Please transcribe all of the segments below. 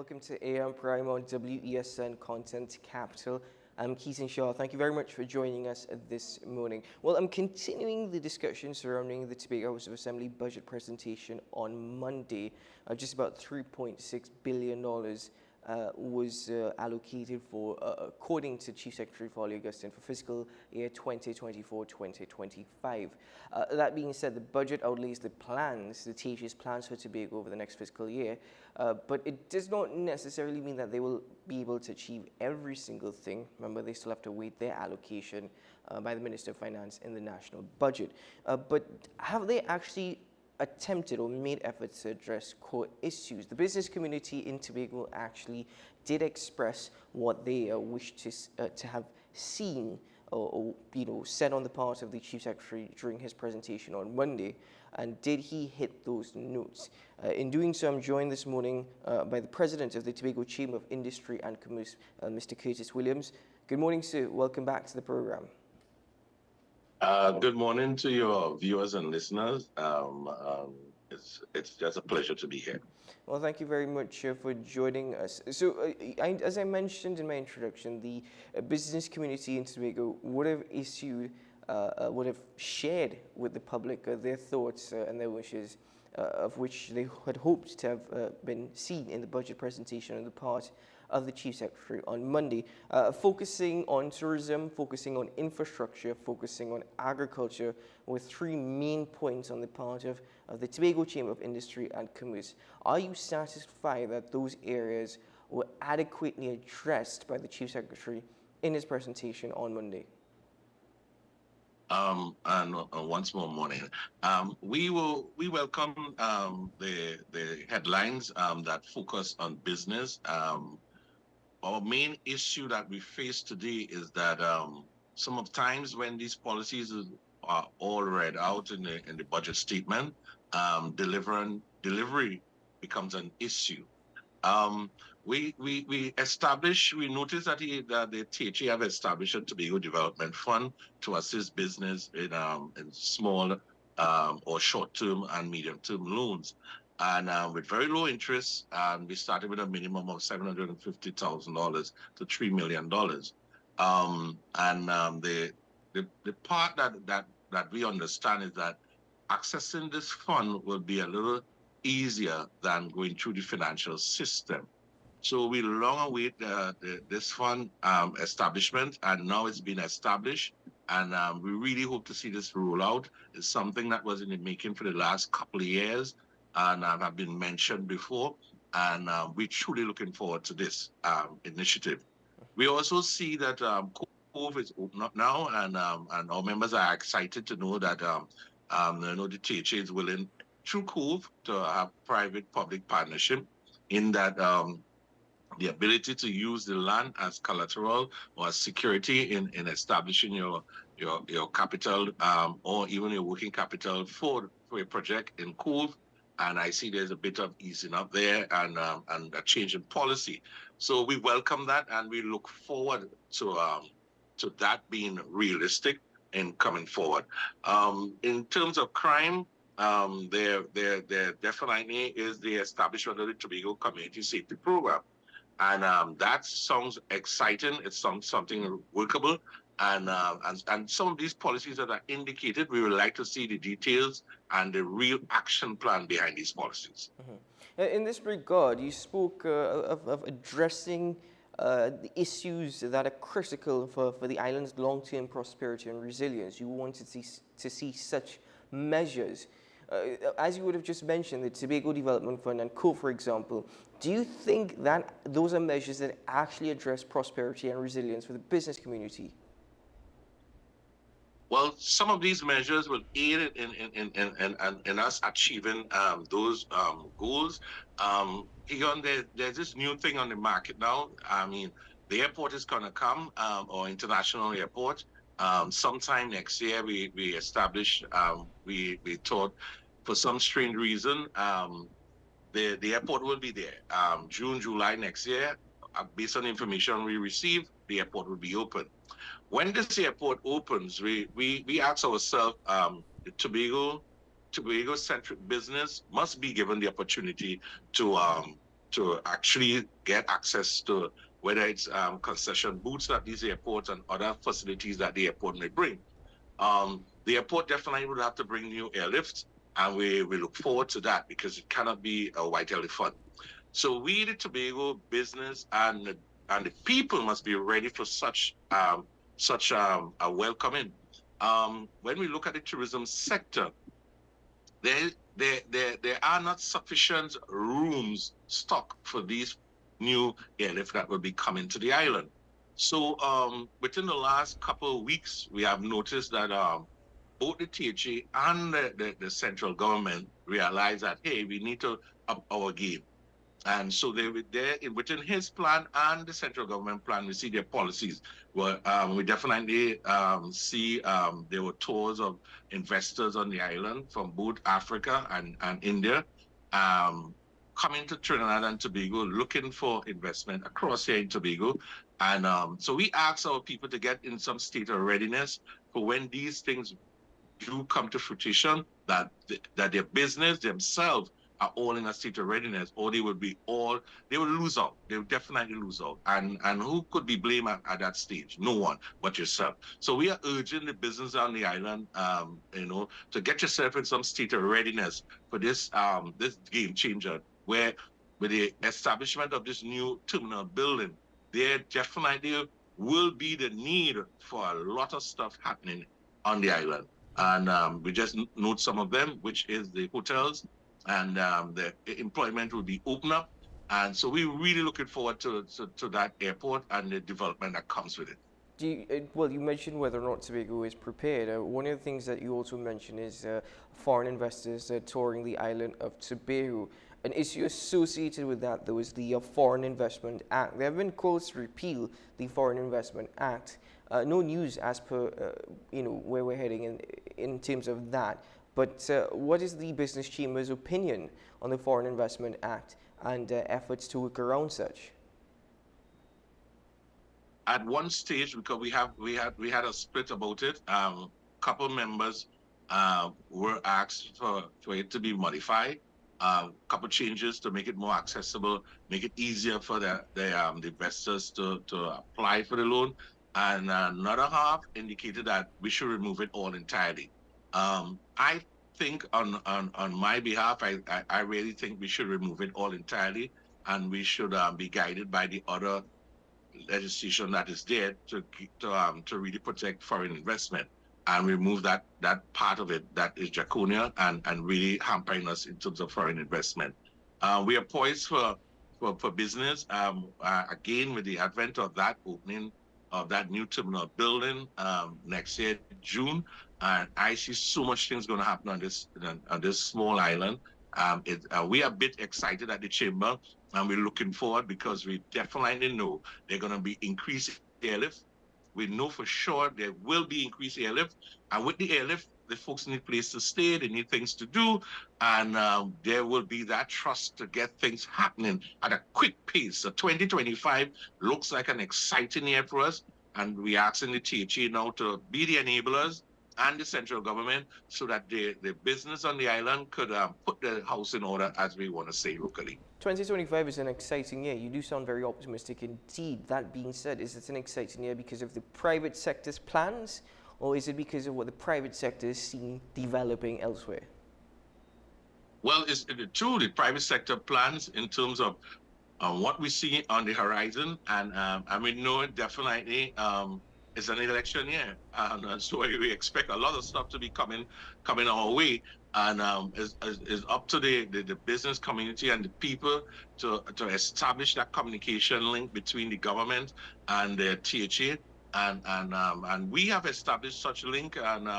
welcome to AM Prime on WESN Content Capital. I'm Keaton Shaw. Thank you very much for joining us this morning. Well, I'm continuing the discussion surrounding the Tobago House of Assembly budget presentation on Monday. Just about $3.6 billion was allocated for, according to Chief Secretary Foley Augustine, for fiscal year 2024-2025. That being said, the budget outlays the plans, the TH's plans for Tobago over the next fiscal year, but it does not necessarily mean that they will be able to achieve every single thing. Remember, they still have to wait their allocation by the Minister of Finance in the national budget. But have they actually attempted or made efforts to address core issues? The business community in Tobago actually did express what they wish to have seen or said on the part of the Chief Secretary during his presentation on Monday. And did he hit those notes? In doing so, I'm joined this morning by the President of the Tobago Chamber of Industry and Commerce, Mr. Curtis Williams. Good morning, sir. Welcome back to the program. Good morning to your viewers and listeners. It's just a pleasure to be here. Well, thank you very much for joining us. So, as I mentioned in my introduction, the business community in Tobago would have shared with the public their thoughts and their wishes, of which they had hoped to have been seen in the budget presentation on the part of the Chief Secretary on Monday, focusing on tourism, focusing on infrastructure, focusing on agriculture, with three main points on the part of the Tobago Chamber of Industry and Commerce. Are you satisfied that those areas were adequately addressed by the Chief Secretary in his presentation on Monday? And once more morning, we welcome the headlines that focus on business. Our main issue that we face today is that some of times when these policies are all read out in the budget statement, delivery becomes an issue. We noticed that the THA have established a Tobago Development Fund to assist business in small or short-term and medium-term loans. And with very low interest, we started with a minimum of $750,000 to $3 million. The part that we understand is that accessing this fund will be a little easier than going through the financial system. So we long await this fund establishment, and now it's been established. And we really hope to see this roll out. It's something that was in the making for the last couple of years, and have been mentioned before, and we're truly looking forward to this initiative. We also see that Cove is open up now, and our members are excited to know that the THA is willing, through Cove, to have private-public partnership in that the ability to use the land as collateral or as security in establishing your capital or even your working capital for a project in Cove. And I see there's a bit of easing up there and a change in policy. So we welcome that, and we look forward to that being realistic in coming forward. In terms of crime, there definitely is the establishment of the Tobago Community Safety Program. And that sounds exciting. It sounds something workable. And some of these policies that are indicated, we would like to see the details and the real action plan behind these policies. Mm-hmm. In this regard, you spoke of addressing the issues that are critical for the island's long-term prosperity and resilience. You wanted to see such measures. As you would have just mentioned, the Tobago Development Fund and Co, for example, do you think that those are measures that actually address prosperity and resilience for the business community? Well, some of these measures will aid in us achieving those goals. There's this new thing on the market now. I mean, the airport is going to come, or international airport. Sometime next year, we established, we thought, for some strange reason, the airport will be there. June, July next year, based on the information we received, the airport will be open. When this airport opens, we ask ourselves, the Tobago-centric business must be given the opportunity to to actually get access to whether it's concession booths at these airports and other facilities that the airport may bring. The airport definitely would have to bring new airlifts, and we look forward to that because it cannot be a white elephant. So we, the Tobago business and the people, must be ready for such a welcoming. When we look at the tourism sector, there are not sufficient rooms stocked for these new airlift that will be coming to the island. So within the last couple of weeks, we have noticed that both the THA and the central government realized that, hey, we need to up our game. And so they were there within his plan and the central government plan. We see their policies. Well, we definitely see there were tours of investors on the island from both Africa and India coming to Trinidad and Tobago looking for investment across here in Tobago. And so we asked our people to get in some state of readiness for when these things do come to fruition, that their business themselves are all in a state of readiness, or they will lose out. They will definitely lose out. And who could be blamed at that stage? No one but yourself. So we are urging the business on the island, to get yourself in some state of readiness for this game changer, where with the establishment of this new terminal building, there definitely will be the need for a lot of stuff happening on the island. And we just note some of them, which is the hotels, and the employment will be open up. And so we're really looking forward to that airport and the development that comes with it. Well, you mentioned whether or not Tobago is prepared. One of the things that you also mentioned is foreign investors touring the island of Tobago. An issue associated with that, though, is the Foreign Investment Act. There have been calls to repeal the Foreign Investment Act. No news as per where we're heading in terms of that. But what is the Business Chamber's opinion on the Foreign Investment Act and efforts to work around such? At one stage, because we had a split about it, couple members were asked for it to be modified. Couple changes to make it more accessible, make it easier for the investors to apply for the loan. And another half indicated that we should remove it all entirely. I think on my behalf, I really think we should remove it all entirely, and we should be guided by the other legislation that is there to really protect foreign investment and remove that part of it that is draconian and really hampering us in terms of foreign investment. We are poised for business again with the advent of that opening of that new terminal building next year, June. And I see so much things going to happen on this small island. We are a bit excited at the chamber, and we're looking forward because we definitely know they're going to be increased airlift. We know for sure there will be increased airlift, and with the airlift, the folks need place to stay, they need things to do, and there will be that trust to get things happening at a quick pace. So 2025 looks like an exciting year for us, and we're asking the THA now to be the enablers and the central government so that the business on the island could put the house in order, as we want to say locally. 2025 is an exciting year. You do sound very optimistic indeed. That being said, is it an exciting year because of the private sector's plans, or is it because of what the private sector is seeing developing elsewhere? Well, it's true, the private sector plans in terms of what we see on the horizon, and we know it definitely it's an election year, and so we expect a lot of stuff to be coming our way, and it's up to the business community and the people to establish that communication link between the government and the THA. And we have established such a link, and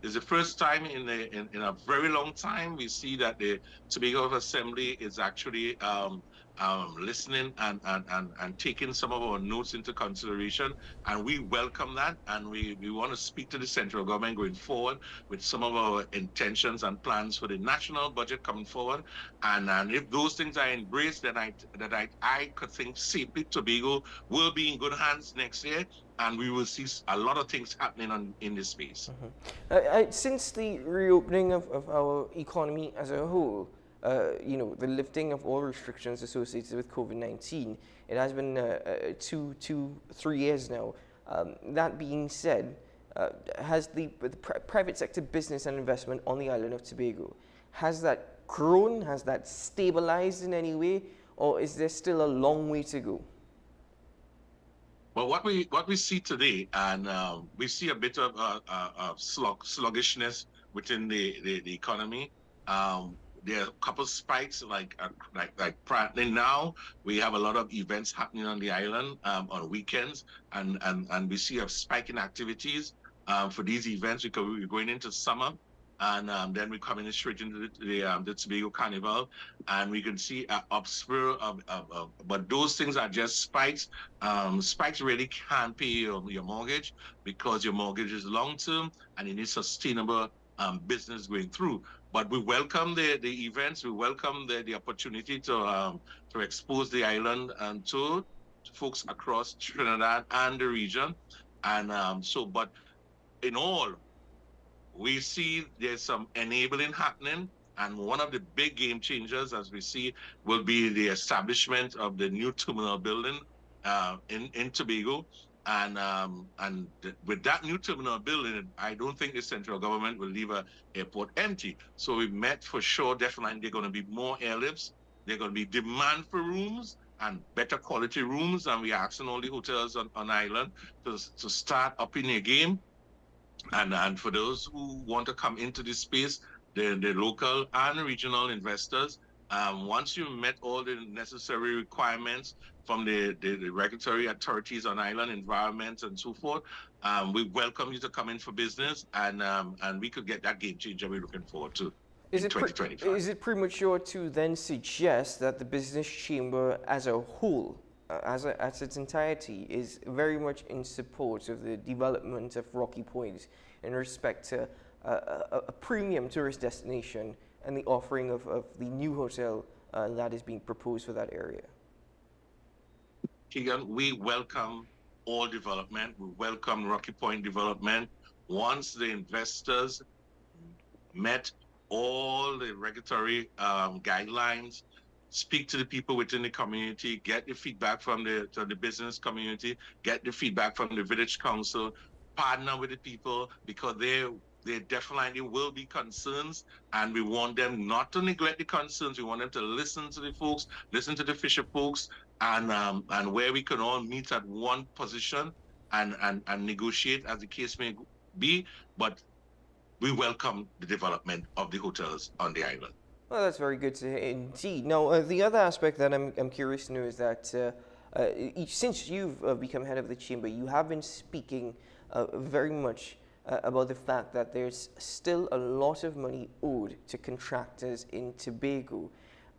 it's the first time in a very long time we see that the Tobago Assembly is actually listening and taking some of our notes into consideration, and we welcome that, and we want to speak to the central government going forward with some of our intentions and plans for the national budget coming forward, and if those things are embraced, then I could think safely Tobago will be in good hands next year, and we will see a lot of things happening in this space. Since the reopening of our economy as a whole, the lifting of all restrictions associated with COVID-19. It has been 3 years now. That being said, has the private sector business and investment on the island of Tobago, has that grown? Has that stabilized in any way? Or is there still a long way to go? Well, what we see today, and we see a bit of sluggishness within the economy. There are a couple spikes, like currently now we have a lot of events happening on the island on weekends, and we see a spike in activities for these events because we're going into summer. And then we're coming straight into the Tobago Carnival, and we can see an upswell but those things are just spikes. Spikes really can't pay your mortgage because your mortgage is long term and you need sustainable business going through. But we welcome the events. We welcome the opportunity to expose the island and to folks across Trinidad and the region. And but in all, we see there's some enabling happening. And one of the big game changers, as we see, will be the establishment of the new terminal building in Tobago. And with that new terminal building, I don't think the central government will leave an airport empty. So we met for sure, definitely, there are going to be more airlifts. There's going to be demand for rooms and better quality rooms. And we're asking all the hotels on island to start upping their game. And for those who want to come into this space, the local and regional investors, once you've met all the necessary requirements from the regulatory authorities on island, environment, and so forth, we welcome you to come in for business, and we could get that game changer we're looking forward to in 2025. Is it premature to then suggest that the business chamber as a whole, as its entirety, is very much in support of the development of Rocky Point in respect to a premium tourist destination and the offering of the new hotel that is being proposed for that area? Keegan, we welcome all development. We welcome Rocky Point development. Once the investors met all the regulatory guidelines, speak to the people within the community, get the feedback from the business community, get the feedback from the village council, partner with the people, because there definitely will be concerns, and we want them not to neglect the concerns. We want them to listen to the folks, listen to the fisher folks, and where we can all meet at one position and negotiate as the case may be. But we welcome the development of the hotels on the island. Well, that's very good to hear indeed. Now, the other aspect that I'm curious to know is that since you've become head of the chamber, you have been speaking very much about the fact that there's still a lot of money owed to contractors in Tobago.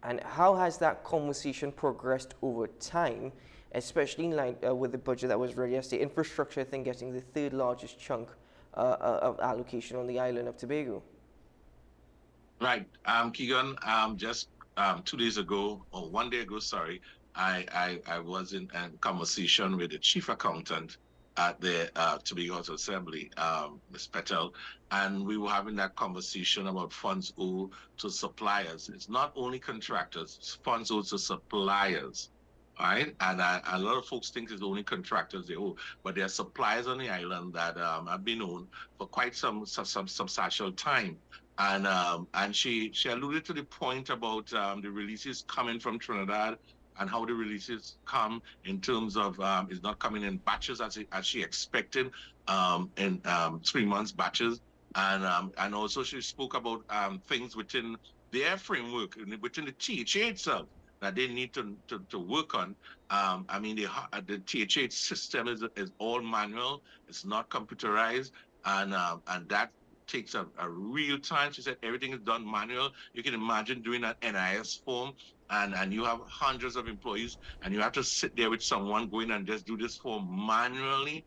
And how has that conversation progressed over time, especially in line with the budget that was read yesterday? Infrastructure, I think, getting the third largest chunk of allocation on the island of Tobago. Right. Keegan, just 2 days ago, or 1 day ago, sorry, I was in a conversation with the chief accountant at the Tobago House Assembly, Ms. Patel, and we were having that conversation about funds owed to suppliers. It's not only contractors, it's funds owed to suppliers, right? And a lot of folks think it's only contractors they owe, but there are suppliers on the island that have been owed for quite some substantial time. And she alluded to the point about the releases coming from Trinidad and how the releases come in terms of it's not coming in batches as she expected in 3 months batches. And also she spoke about things within their framework, within the THA itself, that they need to work on. I mean, the THA system is all manual. It's not computerized. And that takes a real time. She said everything is done manual. You can imagine doing an NIS form and you have hundreds of employees and you have to sit there with someone going and just do this form manually.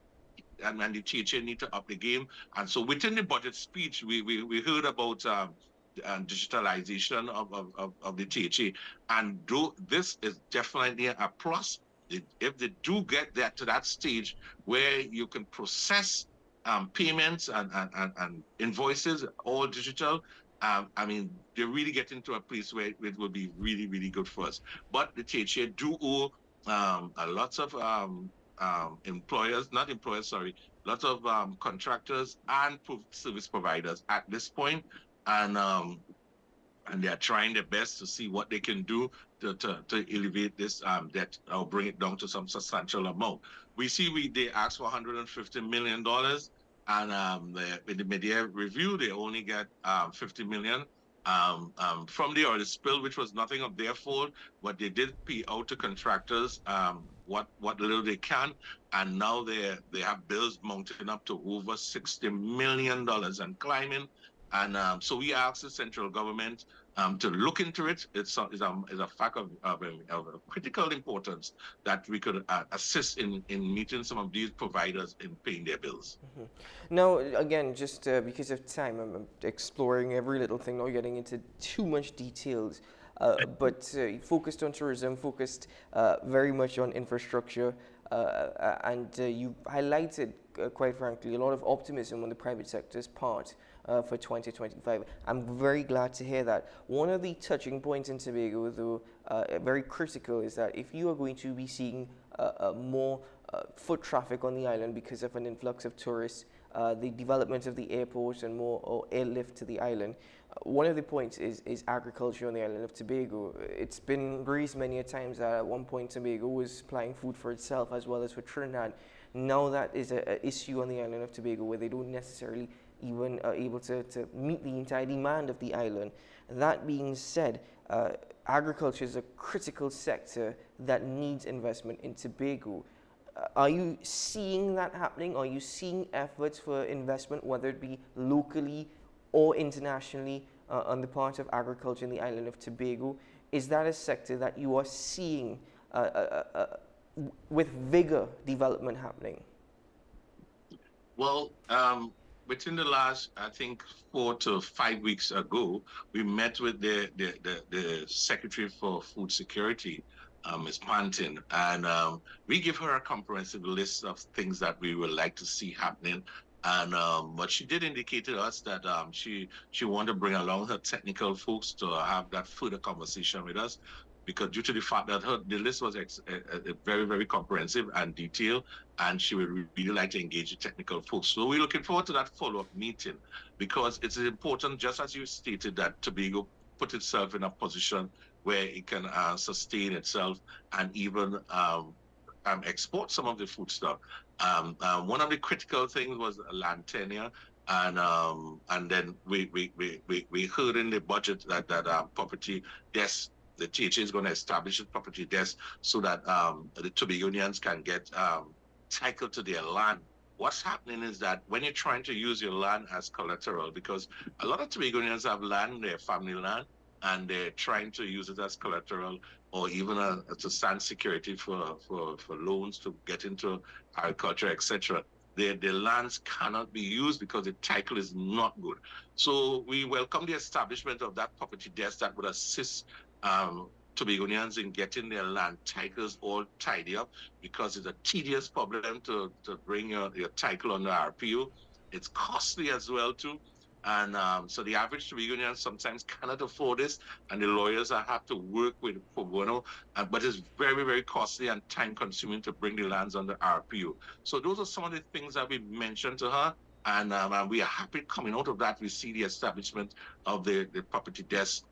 And the THA need to up the game. And so within the budget speech, we heard about digitalization of the THA. And this is definitely a plus. If they do get to that stage where you can process payments and invoices all digital, I mean, they're really getting to a place where it will be really, really good for us. But the THA do owe a lot of employers, not employers, sorry, lots of contractors and service providers at this point, and um, and they are trying their best to see what they can do to elevate this debt or bring it down to some substantial amount. We see they asked for $150 million, and in the mid-year review they only get 50 million from the oil spill, which was nothing of their fault, but they did pay out to contractors what little they can, and now they have bills mounting up to over $60 million and climbing. And so we asked the central government to look into it. It's a fact of critical importance that we could assist in meeting some of these providers in paying their bills. Now, again, just because of time, I'm exploring every little thing, not getting into too much details. But focused on tourism, focused very much on infrastructure, and you highlighted, quite frankly, a lot of optimism on the private sector's part for 2025. I'm very glad to hear that. One of the touching points in Tobago, though very critical, is that if you are going to be seeing more foot traffic on the island because of an influx of tourists, the development of the airport and more airlift to the island. One of the points is agriculture on the island of Tobago. It's been raised many a times that at one point Tobago was supplying food for itself as well as for Trinidad. Now that is an issue on the island of Tobago where they don't necessarily even are able to meet the entire demand of the island. That being said, agriculture is a critical sector that needs investment in Tobago. Are you seeing that happening? Are you seeing efforts for investment, whether it be locally or internationally, on the part of agriculture in the island of Tobago? Is that a sector that you are seeing with vigor development happening? Well, within the last, I think, 4 to 5 weeks ago, we met with the Secretary for Food Security, Ms. Pantin, and we give her a comprehensive list of things that we would like to see happening. And but she did indicate to us that she wanted to bring along her technical folks to have that further conversation with us, because due to the fact that the list was very, very comprehensive and detailed, and she would really like to engage the technical folks. So we're looking forward to that follow-up meeting, because it's important, just as you stated, that Tobago put itself in a position where it can sustain itself and even export some of the food stuff. One of the critical things was land tenure, and then we heard in the budget that property desk, the THA is going to establish a property desk so that the Tobagonians can get title to their land. What's happening is that when you're trying to use your land as collateral, because a lot of Tobagonians have land, their family land, and they're trying to use it as collateral or even to stand security for loans to get into agriculture, etc. Their lands cannot be used because the title is not good. So we welcome the establishment of that property desk that would assist Tobagonians in getting their land titles all tidy up, because it's a tedious problem to bring your title on the RPO. It's costly as well too. And so the average Tobagonian sometimes cannot afford this, and the lawyers have to work with pro bono, but it's very, very costly and time consuming to bring the lands under RPO. So those are some of the things that we mentioned to her, and we are happy coming out of that. We see the establishment of the property desk,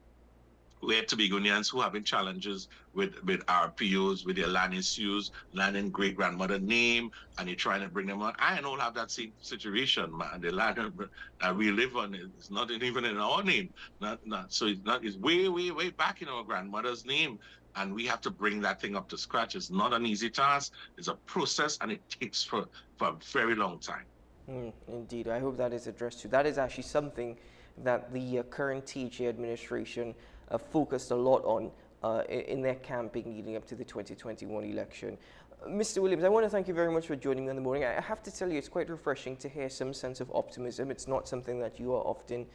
where Tobagonians who are having challenges with RPOs, with their land issues, land in great-grandmother name, and you're trying to bring them on. I don't have that same situation, man. The land that we live on is not even in our name. So it's way, way, way back in our grandmother's name. And we have to bring that thing up to scratch. It's not an easy task. It's a process, and it takes for a very long time. Indeed, I hope that is addressed too. That is actually something that the current THA administration focused a lot on in their campaign leading up to the 2021 election. Mr. Williams, I want to thank you very much for joining me in the morning. I have to tell you, it's quite refreshing to hear some sense of optimism. It's not something that you are often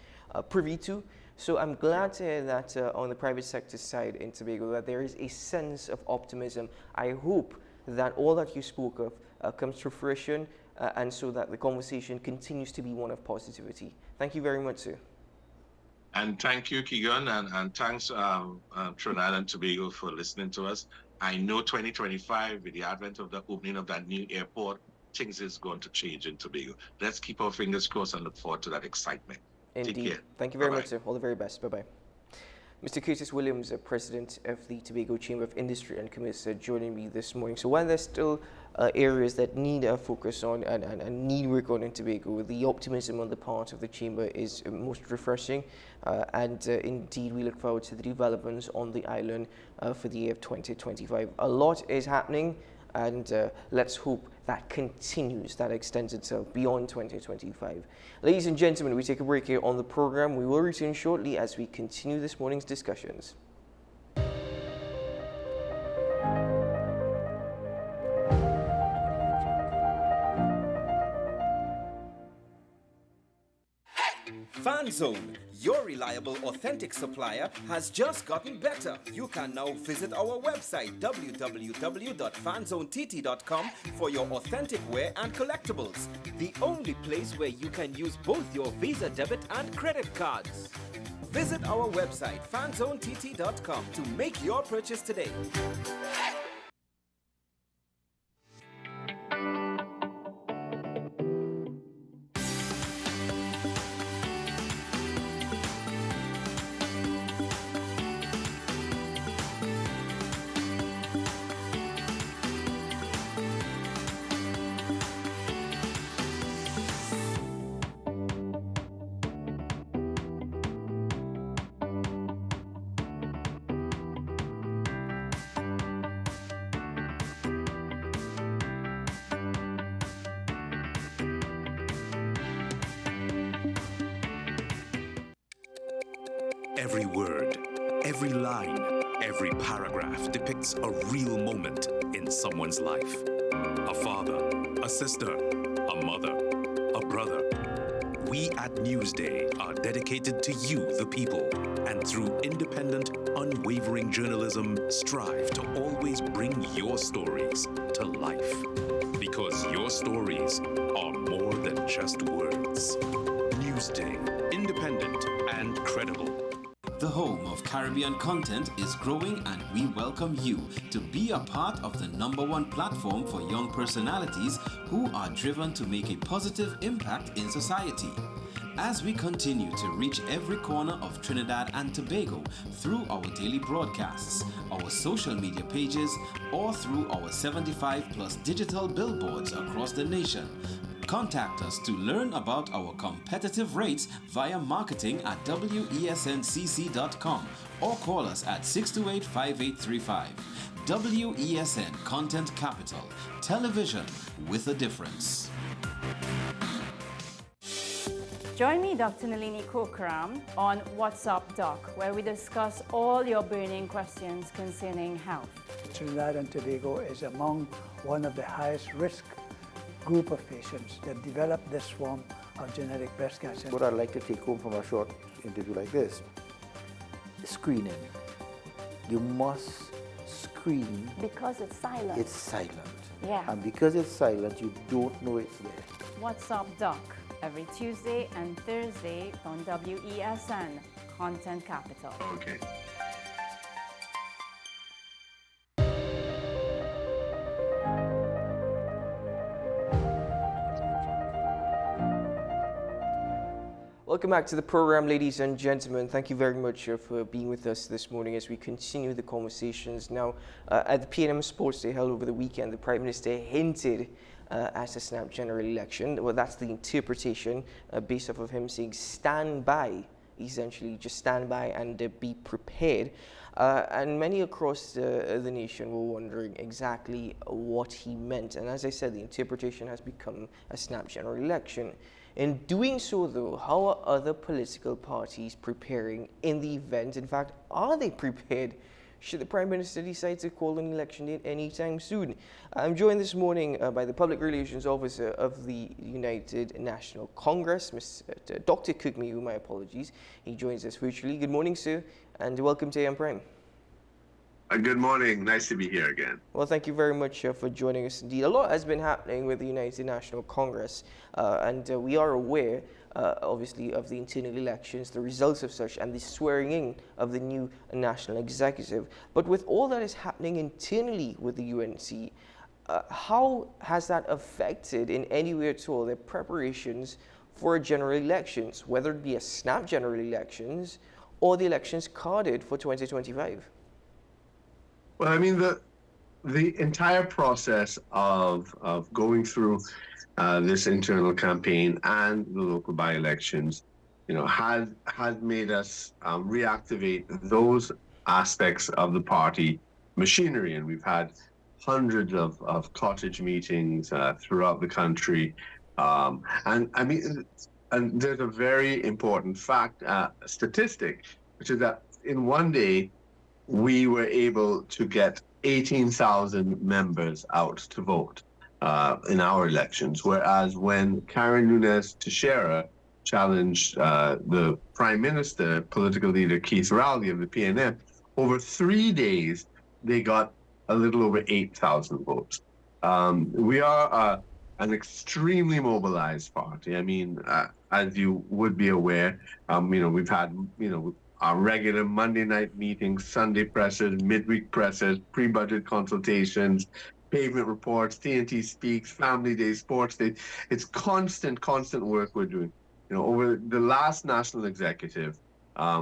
privy to. So I'm glad to hear that on the private sector side in Tobago, that there is a sense of optimism. I hope that all that you spoke of comes to fruition, and so that the conversation continues to be one of positivity. Thank you very much, sir. And thank you, Keegan, and thanks, Trinidad and Tobago, for listening to us. I know 2025, with the advent of the opening of that new airport, things is going to change in Tobago. Let's keep our fingers crossed and look forward to that excitement. Take Indeed. care. Thank you very Bye-bye. much, sir. All the very best. Bye-bye. Mr. Curtis Williams, President of the Tobago Chamber of Industry and Commerce, joining me this morning. So while there's still areas that need a focus on and need work on in Tobago, the optimism on the part of the Chamber is most refreshing. Indeed, we look forward to the developments on the island for the year of 2025. A lot is happening, and let's hope that continues, that extends itself beyond 2025. Ladies and gentlemen, we take a break here on the program. We will return shortly as we continue this morning's discussions. FanZone, your reliable, authentic supplier, has just gotten better. You can now visit our website www.fanzonett.com for your authentic wear and collectibles. The only place where you can use both your Visa debit and credit cards. Visit our website fanzonett.com to make your purchase today. Every word, every line, every paragraph depicts a real moment in someone's life. A father, a sister, a mother, a brother. We at Newsday are dedicated to you, the people, and through independent, unwavering journalism, strive to always bring your stories to life. Because your stories are more than just words. Newsday, independent and credible. The home of Caribbean content is growing, and we welcome you to be a part of the #1 platform for young personalities who are driven to make a positive impact in society. As we continue to reach every corner of Trinidad and Tobago through our daily broadcasts, our social media pages, or through our 75+ digital billboards across the nation, contact us to learn about our competitive rates via marketing at wesncc.com or call us at 628-5835. WESN Content Capital, television with a difference. Join me, Dr. Nalini Kokram, on What's Up Doc, where we discuss all your burning questions concerning health. Trinidad and Tobago is among one of the highest risk group of patients that develop this form of genetic breast cancer. What I'd like to take home from a short interview like this, screening. You must screen. Because it's silent. It's silent. Yeah. And because it's silent, you don't know it's there. What's Up Doc, every Tuesday and Thursday on WESN Content Capital. Okay. Welcome back to the program, ladies and gentlemen. Thank you very much for being with us this morning as we continue the conversations. Now, at the PNM Sports Day held over the weekend, the Prime Minister hinted at a snap general election. Well, that's the interpretation based off of him saying stand by, essentially just stand by and be prepared. And many across the nation were wondering exactly what he meant. And as I said, the interpretation has become a snap general election. In doing so, though, how are other political parties preparing in the event? In fact, are they prepared should the Prime Minister decide to call an election date anytime soon? I'm joined this morning by the Public Relations Officer of the United National Congress, Dr. Kugmiu, my apologies. He joins us virtually. Good morning, sir, and welcome to AM Prime. Good morning. Nice to be here again. Well, thank you very much for joining us. Indeed, a lot has been happening with the United National Congress, and we are aware obviously, of the internal elections, the results of such, and the swearing in of the new national executive. But with all that is happening internally with the UNC, how has that affected in any way at all their preparations for general elections, whether it be a snap general elections or the elections carded for 2025? Well, I mean, the entire process of going through this internal campaign and the local by-elections, has made us reactivate those aspects of the party machinery, and we've had hundreds of cottage meetings throughout the country, and I mean, and there's a very important fact, statistic, which is that in one day we were able to get 18,000 members out to vote in our elections, whereas when Karen Nunes Teixeira challenged the Prime Minister, political leader Keith Rowley of the PNM, over 3 days, they got a little over 8,000 votes. We are an extremely mobilized party. I mean, as you would be aware, we've had, our regular Monday night meetings, Sunday presses, midweek presses, pre-budget consultations, pavement reports, TNT Speaks, Family Day, Sports Day. It's constant work we're doing. Over the last national executive,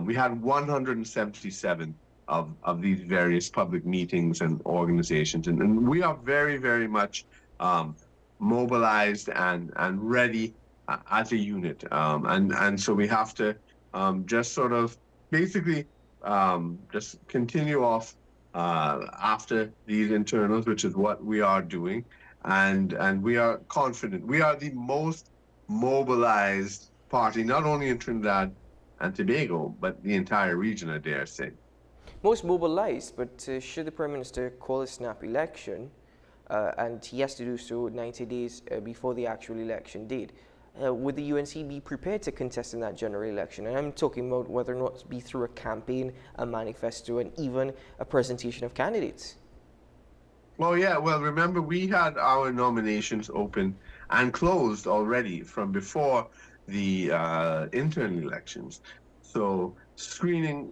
we had 177 of these various public meetings and organizations. And we are very, very much mobilized and ready as a unit. And so we have to just sort of basically just continue off after these internals, which is what we are doing. And we are confident. We are the most mobilized party, not only in Trinidad and Tobago, but the entire region, I dare say. Most mobilized, but should the Prime Minister call a snap election, and he has to do so 90 days before the actual election date, would the UNC be prepared to contest in that general election? And I'm talking about whether or not it be through a campaign, a manifesto, and even a presentation of candidates. Well, yeah. Well, remember, we had our nominations open and closed already from before the internal elections. So screening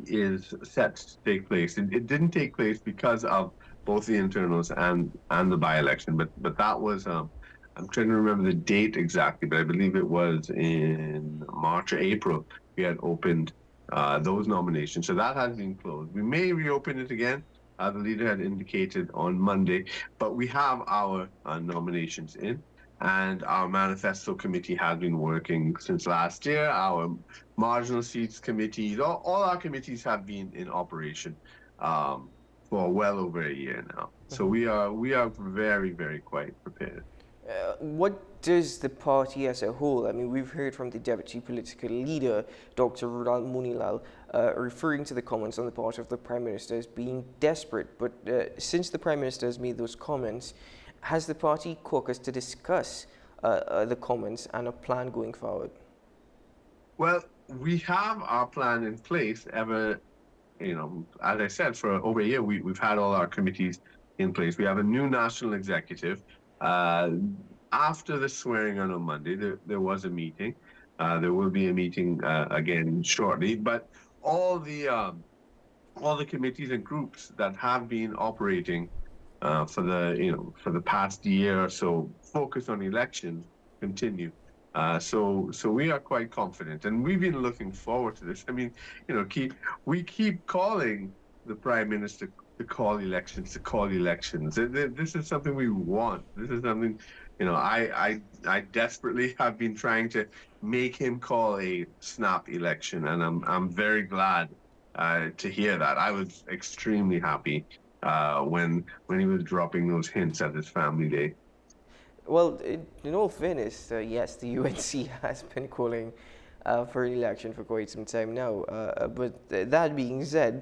is set to take place. It didn't take place because of both the internals and the by-election, but that was I'm trying to remember the date exactly, but I believe it was in March or April we had opened those nominations. So that has been closed. We may reopen it again. The leader had indicated on Monday, but we have our nominations in, and our manifesto committee has been working since last year. Our marginal seats committees, all our committees have been in operation for well over a year now. So we are very, very quite prepared. What does the party as a whole, I mean, we've heard from the deputy political leader, Dr. Rudal Munilal, referring to the comments on the part of the Prime Minister as being desperate. But since the Prime Minister has made those comments, has the party caucused to discuss the comments and a plan going forward? Well, we have our plan in place as I said, for over a year, we've had all our committees in place. We have a new national executive. After the swearing in on Monday, there was a meeting. There will be a meeting again shortly. But all the committees and groups that have been operating for the past year or so, focused on elections, continue. So we are quite confident, and we've been looking forward to this. I mean, we keep calling the Prime Minister to call elections. This is something we want. This is something, I desperately have been trying to make him call a snap election, and I'm very glad to hear that. I was extremely happy when he was dropping those hints at his Family Day. Well, in all fairness, yes, the UNC has been calling for an election for quite some time now. But that being said,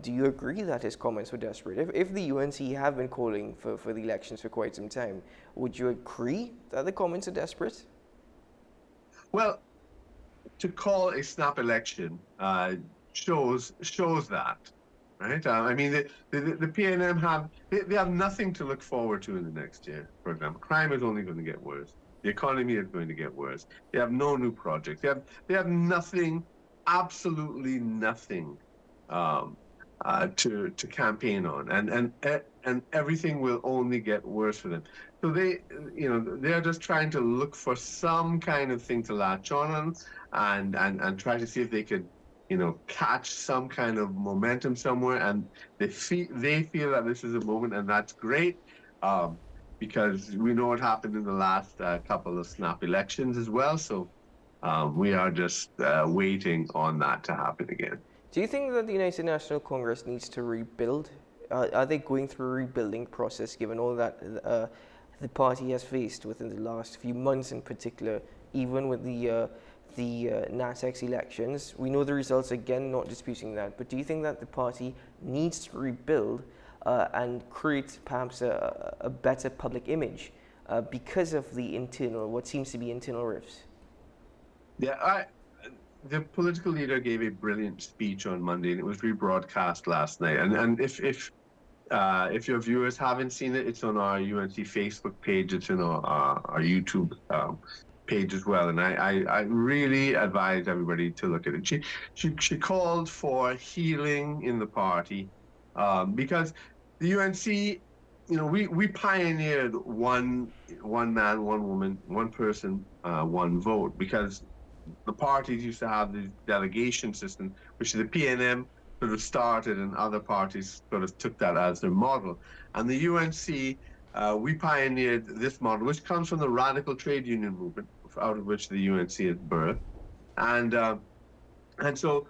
do you agree that his comments were desperate? If the UNC have been calling for the elections for quite some time, would you agree that the comments are desperate? Well, to call a snap election shows that, right? I mean, the PNM have nothing to look forward to in the next year. For example, crime is only going to get worse. The economy is going to get worse. They have no new projects. They have nothing, absolutely nothing, to campaign on, and everything will only get worse for them. So they're just trying to look for some kind of thing to latch on and try to see if they could, catch some kind of momentum somewhere. And they feel that this is a moment, and that's great, because we know what happened in the last couple of snap elections as well. So we are just waiting on that to happen again. Do you think that the United National Congress needs to rebuild? Are they going through a rebuilding process, given all that the party has faced within the last few months, in particular, even with the NATEX elections? We know the results, again, not disputing that, but do you think that the party needs to rebuild and create perhaps a better public image because of the what seems to be internal rifts? Yeah, the political leader gave a brilliant speech on Monday, and it was rebroadcast last night. And if your viewers haven't seen it, it's on our UNC Facebook page. It's in our YouTube page as well. And I really advise everybody to look at it. She called for healing in the party, because the UNC, we pioneered one man, one woman, one person, one vote, because the parties used to have the delegation system, which the PNM sort of started, and other parties sort of took that as their model. And the UNC, we pioneered this model, which comes from the radical trade union movement, out of which the UNC is birthed. And so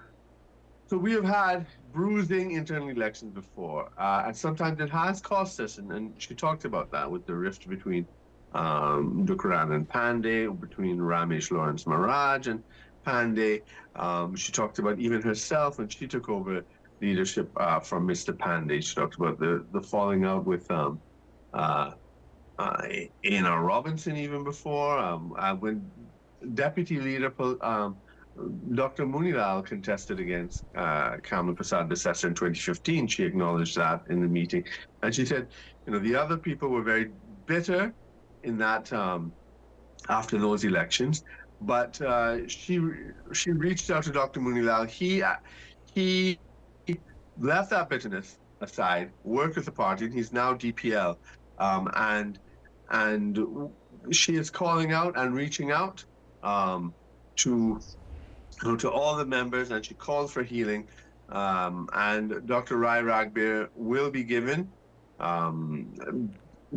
we have had bruising internal elections before, and sometimes it has cost us, and she talked about that with the rift between Dukaran and Pandey, between Ramesh Lawrence Maharaj and Pandey. She talked about even herself when she took over leadership from Mr. Pandey. She talked about the falling out with A.N.R. Robinson even before, when Deputy Leader Dr. Munilal contested against Kamal Prasad Desessa in 2015. She acknowledged that in the meeting, and she said, the other people were very bitter in that after those elections, but she reached out to Dr. Munilal. He left that bitterness aside, worked with the party, and he's now DPL, and she is calling out and reaching out to all the members, and she called for healing, and Dr. Rai Ragbir will be given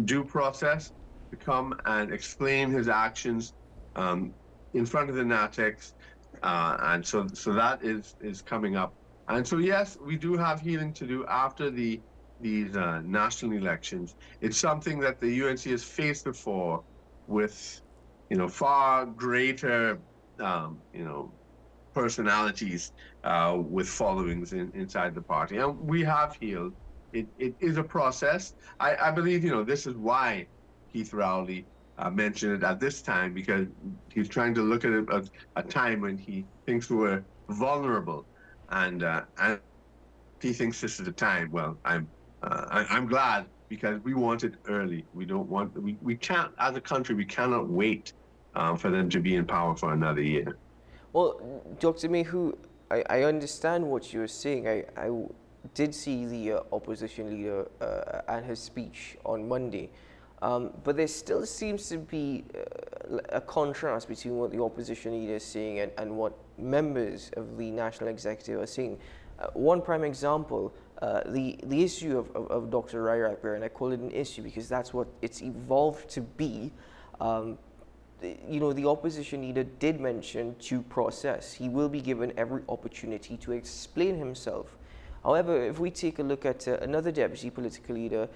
due process to come and explain his actions in front of the NATEX, and so that is coming up. And so yes, we do have healing to do after these national elections. It's something that the UNC has faced before with far greater personalities with followings inside the party, and we have healed. It is a process. I believe this is why Keith Rowley mentioned it at this time, because he's trying to look at it at a time when he thinks we're vulnerable, and he thinks this is the time. Well, I'm glad, because we want it early. We don't want we can't, as a country, we cannot wait for them to be in power for another year. Well, Dr. Mehu, I understand what you're saying. I did see the opposition leader and his speech on Monday, but there still seems to be a contrast between what the opposition leader is saying and what members of the National Executive are saying. One prime example, the issue of Dr. Rai Ragbir, and I call it an issue because that's what it's evolved to be. The opposition leader did mention due process. He will be given every opportunity to explain himself. However, if we take a look at another deputy political leader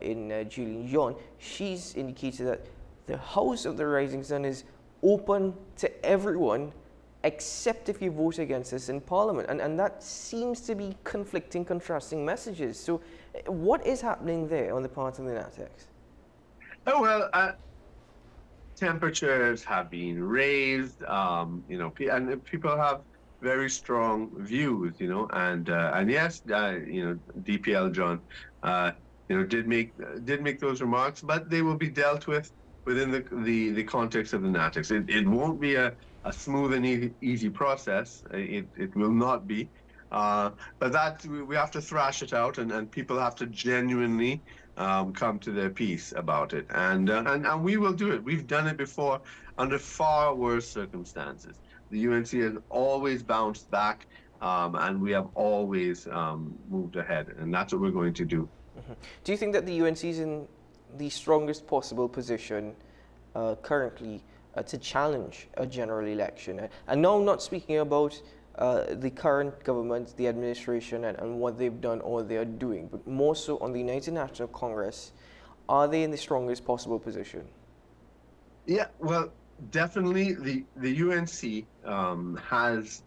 in Julian John, she's indicated that the House of the Rising Sun is open to everyone except if you vote against us in Parliament. And that seems to be conflicting, contrasting messages. So what is happening there on the part of the NATEX? Oh, well, temperatures have been raised, and people have very strong views, and yes, DPL John, did make those remarks, but they will be dealt with within the context of the NATICs. It won't be a smooth and easy process. It will not be. But that we have to thrash it out, and people have to genuinely come to their peace about it. And we will do it. We've done it before under far worse circumstances. The UNC has always bounced back, and we have always moved ahead, and that's what we're going to do. Mm-hmm. Do you think that the UNC is in the strongest possible position currently to challenge a general election? And now I'm not speaking about the current government, the administration, and what they've done or they are doing, but more so on the United National Congress. Are they in the strongest possible position? Yeah, well, definitely the UNC has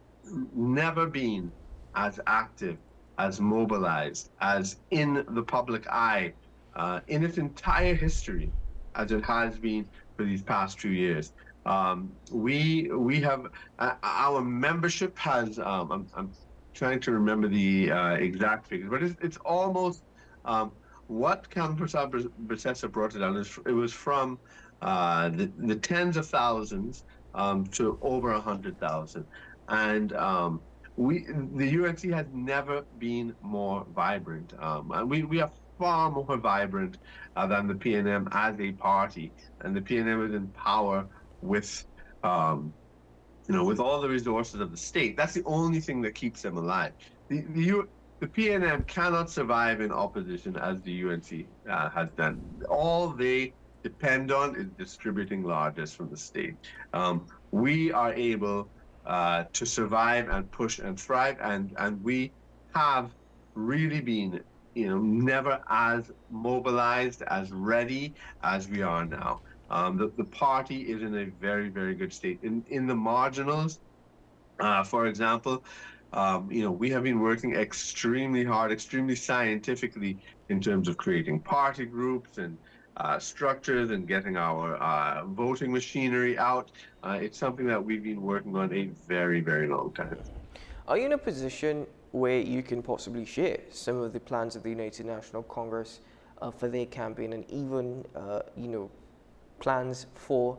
never been as active, as mobilized, as in the public eye in its entire history as it has been for these past 2 years. We have our membership has I'm trying to remember the exact figures, but it's almost what Councilor Bessessa brought it down. It was from the tens of thousands to over 100,000, and the UNC has never been more vibrant, and we are far more vibrant than the PNM as a party, and the PNM is in power with with all the resources of the state. That's the only thing that keeps them alive. The PNM cannot survive in opposition as the UNC has done. All they depend on is distributing largesse from the state. We are able to survive and push and thrive, and we have really been never as mobilized, as ready as we are now. The party is in a very, very good state. In the marginals, for example, we have been working extremely hard, extremely scientifically in terms of creating party groups and structures and getting our voting machinery out. It's something that we've been working on a very, very long time. Are you in a position where you can possibly share some of the plans of the United National Congress for their campaign, and even plans for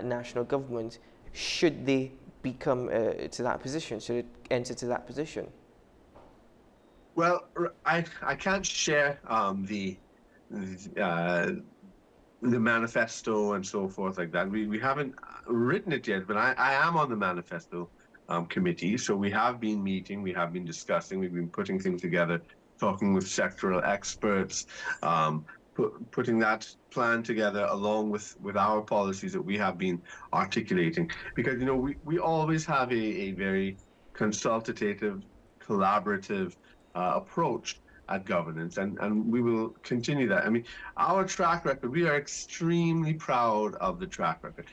national government should they become to that position, should it enter to that position? Well, I can't share the manifesto and so forth like that. We haven't written it yet, but I am on the manifesto committee. So we have been meeting, we have been discussing, we've been putting things together, talking with sectoral experts, putting that plan together along with our policies that we have been articulating. Because we always have a very consultative, collaborative approach at governance, and we will continue that. I mean, our track record, we are extremely proud of the track record.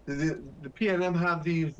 The PNM have these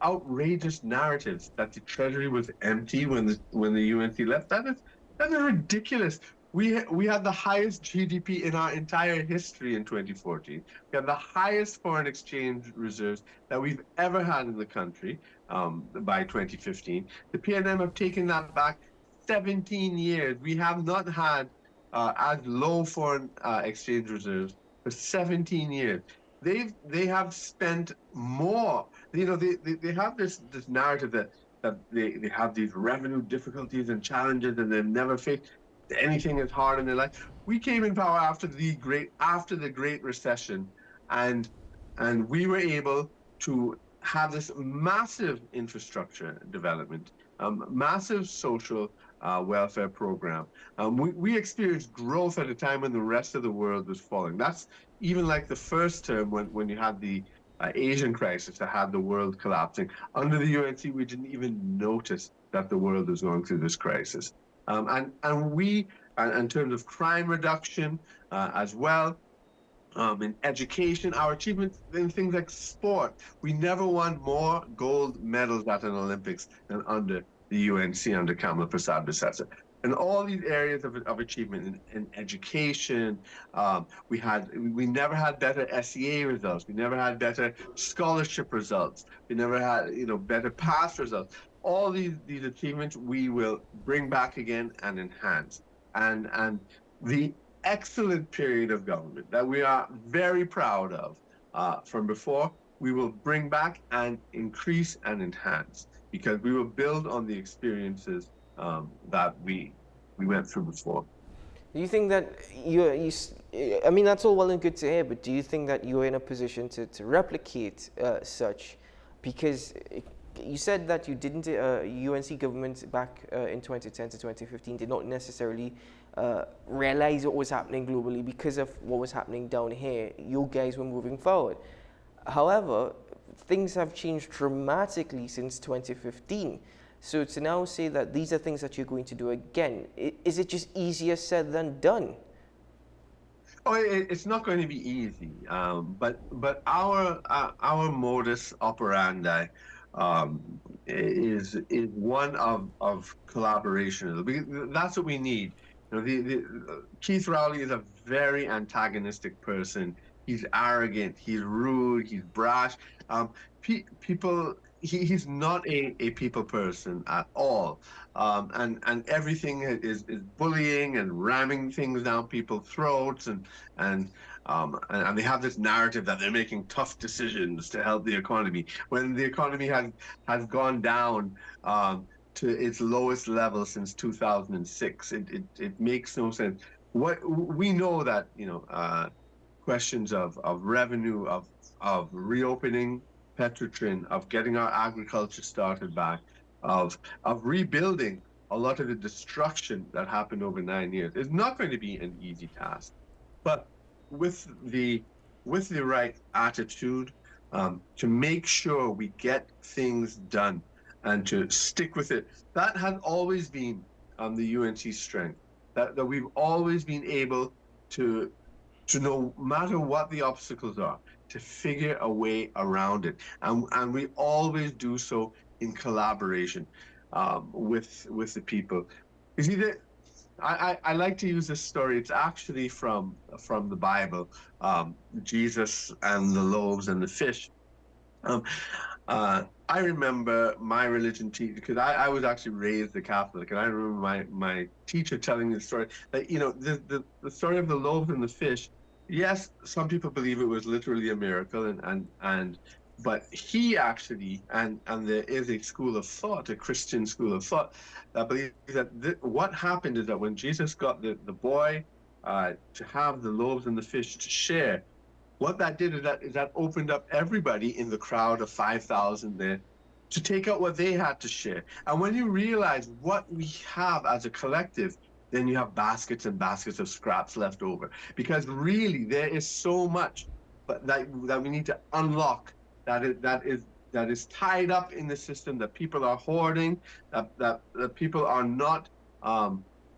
outrageous narratives that the Treasury was empty when the UNC left. That is ridiculous. We had the highest GDP in our entire history in 2014. We had the highest foreign exchange reserves that we've ever had in the country by 2015. The PNM have taken that back 17 years. We have not had as low foreign exchange reserves for 17 years. They have spent more. They have this narrative that they have these revenue difficulties and challenges, and they've never faced anything as hard in their life. We came in power after the Great Recession, and we were able to have this massive infrastructure development, massive social welfare program. We experienced growth at a time when the rest of the world was falling. That's even like the first term when you had the Asian crisis that had the world collapsing. Under the UNC, we didn't even notice that the world was going through this crisis. And we, in terms of crime reduction as well, in education, our achievements in things like sport, we never won more gold medals at an Olympics than under the UNC, under Kamala Prasad Bessessa. In all these areas of achievement in education, we never had better SEA results. We never had better scholarship results. We never had better pass results. All these achievements we will bring back again and enhance. And the excellent period of government that we are very proud of from before, we will bring back and increase and enhance, because we will build on the experiences that we went through before. Do you think that I mean, that's all well and good to hear, but do you think that you're in a position to replicate such? Because you said that you didn't, UNC government back in 2010 to 2015 did not necessarily realize what was happening globally because of what was happening down here. You guys were moving forward. However, things have changed dramatically since 2015. So to now say that these are things that you're going to do again, is it just easier said than done? Oh, it's not going to be easy, but our modus operandi is one of collaboration. That's what we need. You know, Keith Rowley is a very antagonistic person. He's arrogant. He's rude. He's brash. People. He's not a people person at all, and everything is bullying and ramming things down people's throats, and they have this narrative that they're making tough decisions to help the economy when the economy has gone down to its lowest level since 2006. It makes no sense. What we know that, you know, questions of revenue, of reopening Petrotrin, of getting our agriculture started back, of rebuilding a lot of the destruction that happened over 9 years. It's not going to be an easy task, but with the right attitude, to make sure we get things done and to stick with it. That has always been the UNC's strength. That we've always been able to no matter what the obstacles are, to figure a way around it, and we always do so in collaboration with the people. You see, I like to use this story. It's actually from the Bible, Jesus and the loaves and the fish. I remember my religion teacher, because I was actually raised a Catholic, and I remember my teacher telling me the story that, you know, the story of the loaves and the fish. Yes, some people believe it was literally a miracle, but he actually, and there is a school of thought, a Christian school of thought, that believes that what happened is that when Jesus got the boy to have the loaves and the fish to share, what that did is that opened up everybody in the crowd of 5,000 there to take out what they had to share. And when you realize what we have as a collective, then you have baskets and baskets of scraps left over. Because really, there is so much that we need to unlock that is tied up in the system, that people are hoarding, that people are not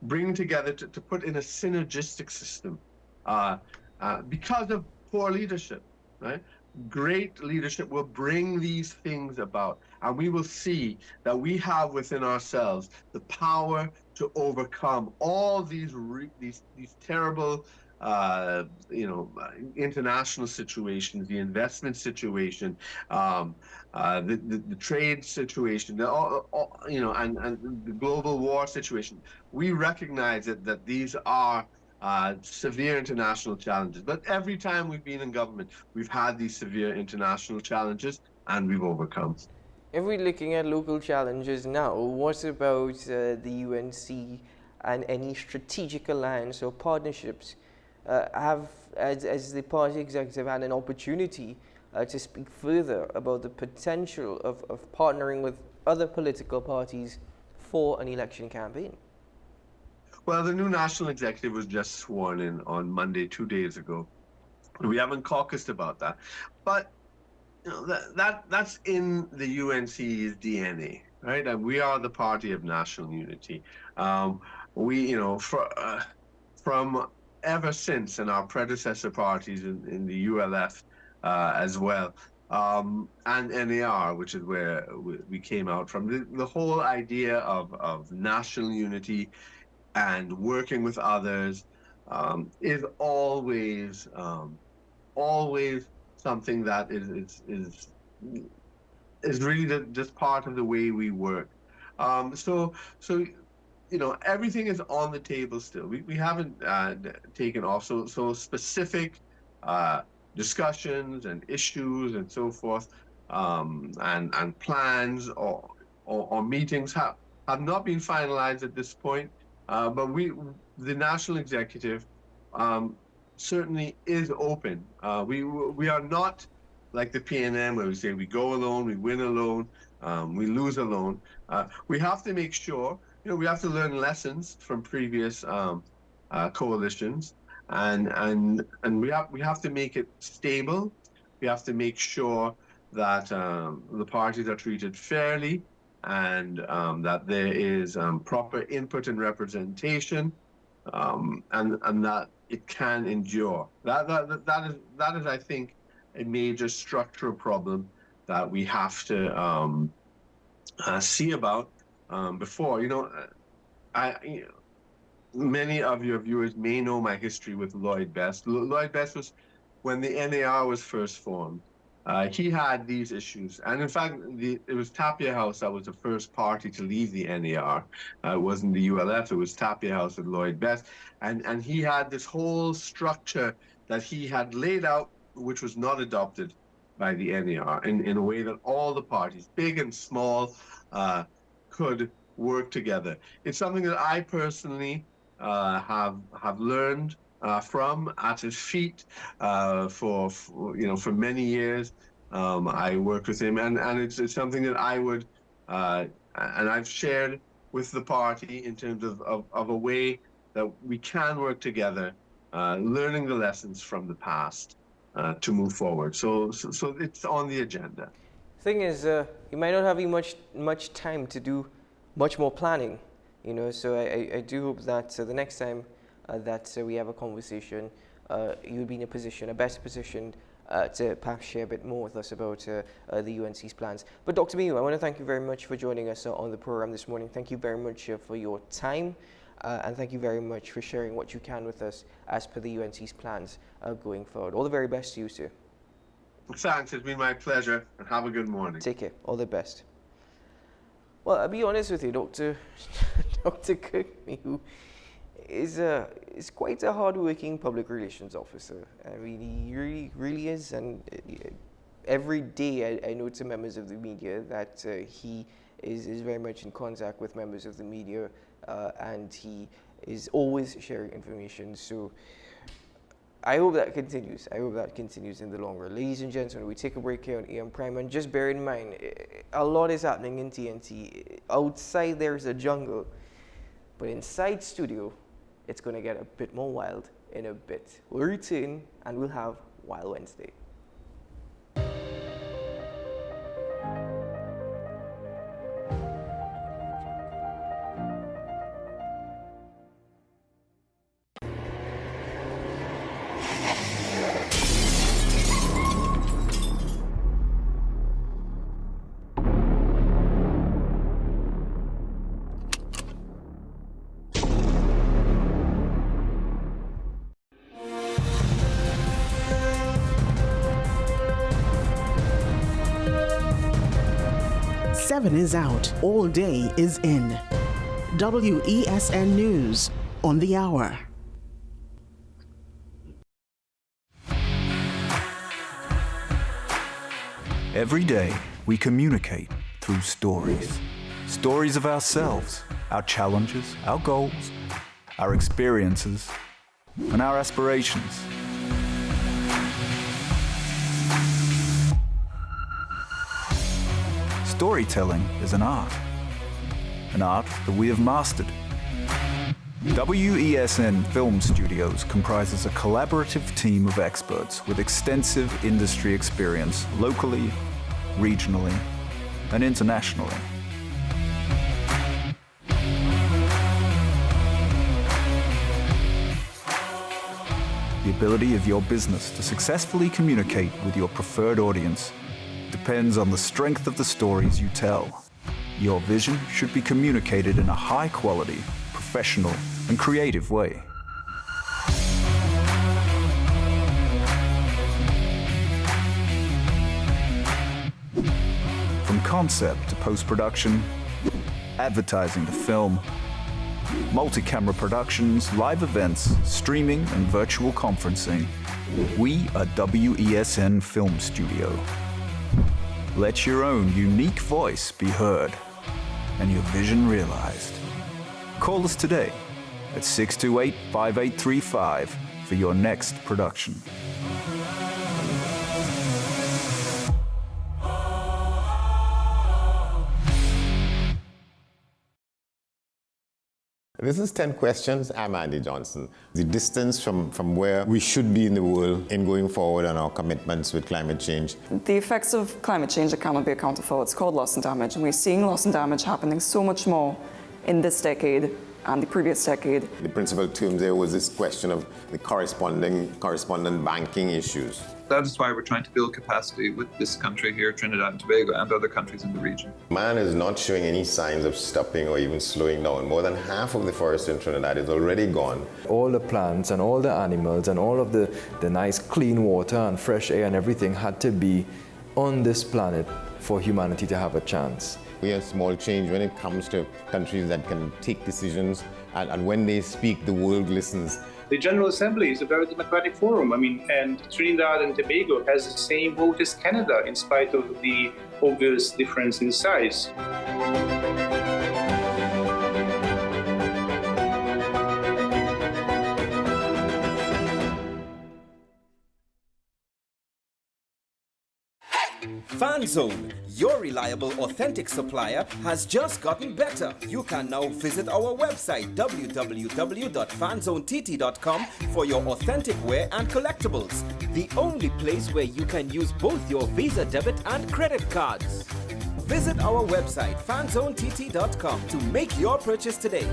bringing together to put in a synergistic system because of poor leadership, right? Great leadership will bring these things about, and we will see that we have within ourselves the power to overcome all these terrible, international situations, the investment situation, the trade situation, and the global war situation. We recognize that these are severe international challenges. But every time we've been in government, we've had these severe international challenges, and we've overcome. If we're looking at local challenges now, what about the UNC and any strategic alliance or partnerships? As the party executive, had an opportunity to speak further about the potential of partnering with other political parties for an election campaign? Well, the new national executive was just sworn in on Monday, 2 days ago. We haven't caucused about that, but you know, that's in the UNC's DNA, right? And we are the party of national unity. From ever since, and our predecessor parties in the ULF as well, and NAR, which is where we came out from. The whole idea of national unity and working with others is always something that is really just part of the way we work. So everything is on the table still. We haven't taken off. So specific discussions and issues and so forth, and plans or meetings have not been finalized at this point. But the national executive, certainly is open. We are not like the PNM where we say we go alone, we win alone, we lose alone. We have to make sure, we have to learn lessons from previous coalitions, and we have to make it stable. We have to make sure that the parties are treated fairly, and that there is proper input and representation, and that it can endure. That is, I think, a major structural problem that we have to see about before. Many of your viewers may know my history with Lloyd Best. Lloyd Best was, when the NAR was first formed, he had these issues. And in fact, it was Tapia House that was the first party to leave the NAR. It wasn't the ULF, it was Tapia House with Lloyd Best. And he had this whole structure that he had laid out, which was not adopted by the NAR in a way that all the parties, big and small, could work together. It's something that I personally have learned from at his feet for many years. I worked with him, and it's something that I would and I've shared with the party in terms of a way that we can work together, learning the lessons from the past to move forward. So it's on the agenda. Thing is, you might not have much time to do much more planning, so I do hope that the next time that we have a conversation, you'll be in a better position to perhaps share a bit more with us about the UNC's plans. But Dr. Miu, I want to thank you very much for joining us on the program this morning. Thank you very much for your time, and thank you very much for sharing what you can with us as per the UNC's plans going forward. All the very best to you, sir. Thanks, it's been my pleasure, and have a good morning. Take care, all the best. Well, I'll be honest with you, Dr. Kirkme is quite a hard-working public relations officer. I mean, he really is, and every day I know to members of the media that he is very much in contact with members of the media, and he is always sharing information. So I hope that continues. I hope that continues in the long run. Ladies and gentlemen, we take a break here on AM Prime, and just bear in mind, a lot is happening in TNT. Outside there's a jungle, but inside studio, it's going to get a bit more wild in a bit. We'll return, and we'll have Wild Wednesday. Seven is out, all day is in. WESN News on the hour. Every day, we communicate through stories. Stories of ourselves, our challenges, our goals, our experiences, and our aspirations. Storytelling is an art that we have mastered. WESN Film Studios comprises a collaborative team of experts with extensive industry experience locally, regionally, and internationally. The ability of your business to successfully communicate with your preferred audience depends on the strength of the stories you tell. Your vision should be communicated in a high-quality, professional, and creative way. From concept to post-production, advertising to film, multi-camera productions, live events, streaming and virtual conferencing. We are WESN Film Studio. Let your own unique voice be heard and your vision realized. Call us today at 628-5835 for your next production. This is 10 Questions. I'm Andy Johnson. The distance from where we should be in the world in going forward on our commitments with climate change. The effects of climate change that cannot be accounted for, it's called loss and damage. And we're seeing loss and damage happening so much more in this decade and the previous decade. The principal term there was this question of the correspondent banking issues. That is why we're trying to build capacity with this country here, Trinidad and Tobago, and other countries in the region. Man is not showing any signs of stopping or even slowing down. More than half of the forest in Trinidad is already gone. All the plants and all the animals and all of the nice clean water and fresh air and everything had to be on this planet for humanity to have a chance. We have small change when it comes to countries that can take decisions, and when they speak, the world listens. The General Assembly is a very democratic forum. And Trinidad and Tobago has the same vote as Canada, in spite of the obvious difference in size. FanZone, your reliable, authentic supplier, has just gotten better. You can now visit our website www.fanzonett.com for your authentic wear and collectibles. The only place where you can use both your Visa debit and credit cards. Visit our website fanzonett.com to make your purchase today.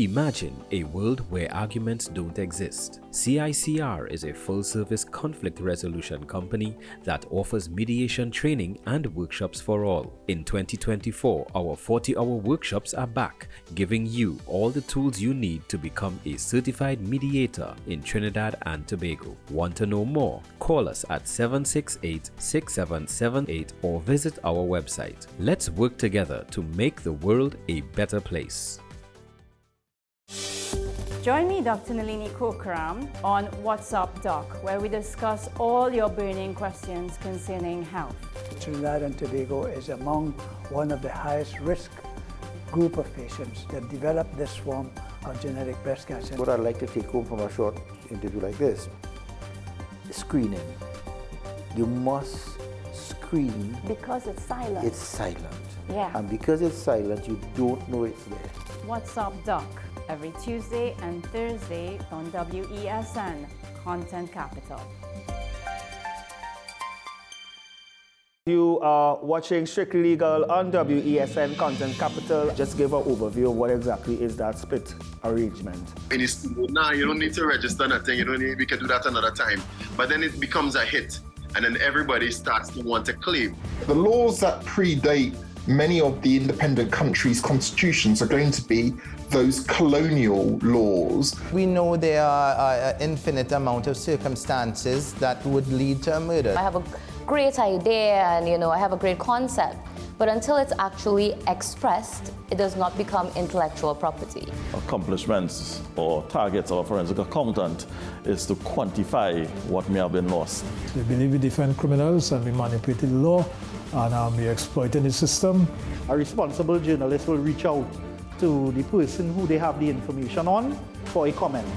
Imagine a world where arguments don't exist. CICR is a full-service conflict resolution company that offers mediation training and workshops for all. In 2024, our 40-hour workshops are back, giving you all the tools you need to become a certified mediator in Trinidad and Tobago. Want to know more? Call us at 768-6778 or visit our website. Let's work together to make the world a better place. Join me, Dr. Nalini Kokaram, on WhatsApp Doc, where we discuss all your burning questions concerning health. Trinidad and Tobago is among one of the highest risk group of patients that develop this form of genetic breast cancer. What I'd like to take home from a short interview like this, screening. You must screen. Because it's silent. It's silent. Yeah. And because it's silent, you don't know it's there. WhatsApp Doc, every Tuesday and Thursday on WESN, Content Capital. You are watching Strictly Legal on WESN Content Capital. Just give an overview of what exactly is that split arrangement. And it's, nah, you don't need to register nothing. You don't need, we can do that another time. But then it becomes a hit, and then everybody starts to want to claim. The laws that predate many of the independent countries' constitutions are going to be those colonial laws. We know there are an infinite amount of circumstances that would lead to a murder. I have a great idea and I have a great concept, but until it's actually expressed, it does not become intellectual property. Accomplishments or targets of a forensic accountant is to quantify what may have been lost. They believe we defend criminals and we manipulated the law and we exploited the system. A responsible journalist will reach out to the person who they have the information on for a comment.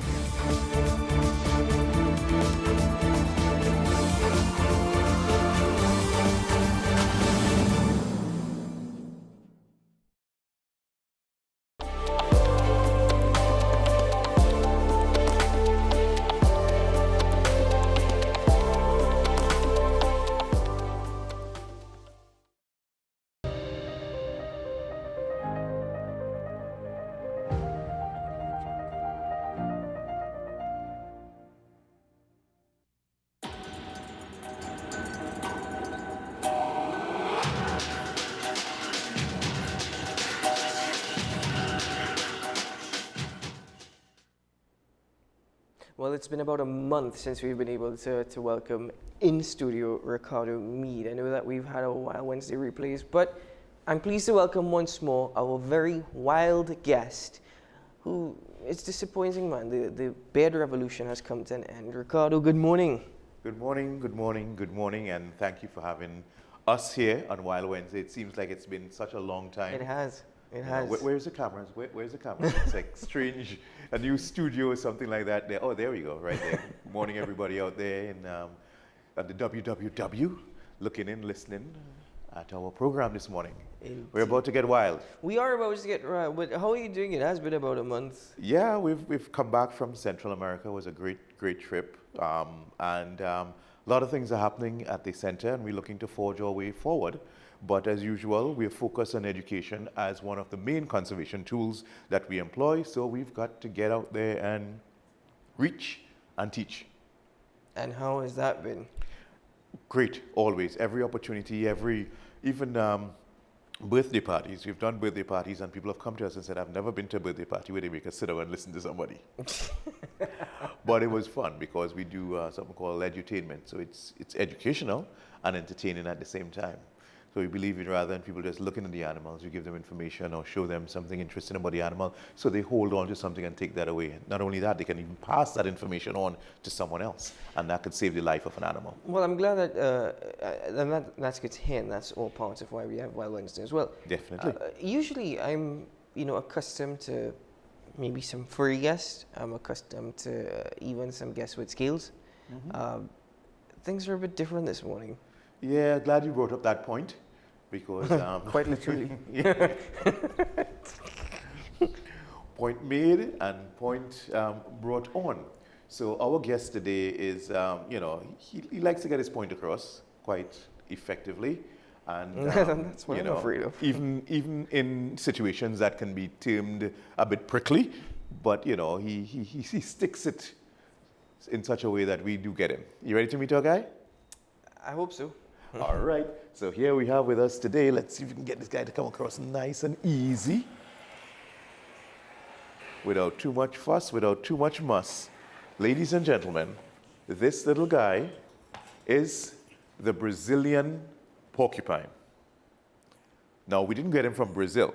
Well, it's been about a month since we've been able to welcome in studio Ricardo Meade. I know that we've had a Wild Wednesday replays, but I'm pleased to welcome once more our very wild guest, who, it's disappointing, man, the beard revolution has come to an end. Ricardo, good morning. Good morning, good morning, good morning, and thank you for having us here on Wild Wednesday. It seems like it's been such a long time. It has. It has. Where's the cameras? Where's the camera? It's like strange, a new studio or something like that. There. Oh, there we go, right there. Good morning, everybody out there in at the www, looking in, listening at our program this morning. Indeed. We're about to get wild. We are about to get wild, but how are you doing? It has been about a month. Yeah, we've come back from Central America. It was a great trip, and a lot of things are happening at the center, and we're looking to forge our way forward. But as usual, we're focused on education as one of the main conservation tools that we employ. So we've got to get out there and reach and teach. And how has that been? Great, always. Every opportunity, even birthday parties. We've done birthday parties and people have come to us and said, I've never been to a birthday party where they make us sit down and listen to somebody. But it was fun because we do something called edutainment. So it's educational and entertaining at the same time. So we believe in rather than people just looking at the animals, we give them information or show them something interesting about the animal so they hold on to something and take that away. Not only that, they can even pass that information on to someone else, and that could save the life of an animal. Well, I'm glad that that's good to hear, and that's all part of why we have Wild Wednesday as well. Definitely. Usually I'm accustomed to maybe some furry guests. I'm accustomed to even some guests with scales. Mm-hmm. Things are a bit different this morning. Yeah, glad you brought up that point because quite literally. Point made and point brought on. So our guest today is, he likes to get his point across quite effectively, and that's what I'm afraid of. Even in situations that can be termed a bit prickly, but he sticks it in such a way that we do get him. You ready to meet our guy? I hope so. All right, so here we have with us today, let's see if we can get this guy to come across nice and easy, without too much fuss, without too much muss. Ladies and gentlemen, this little guy is the Brazilian porcupine. Now, we didn't get him from Brazil.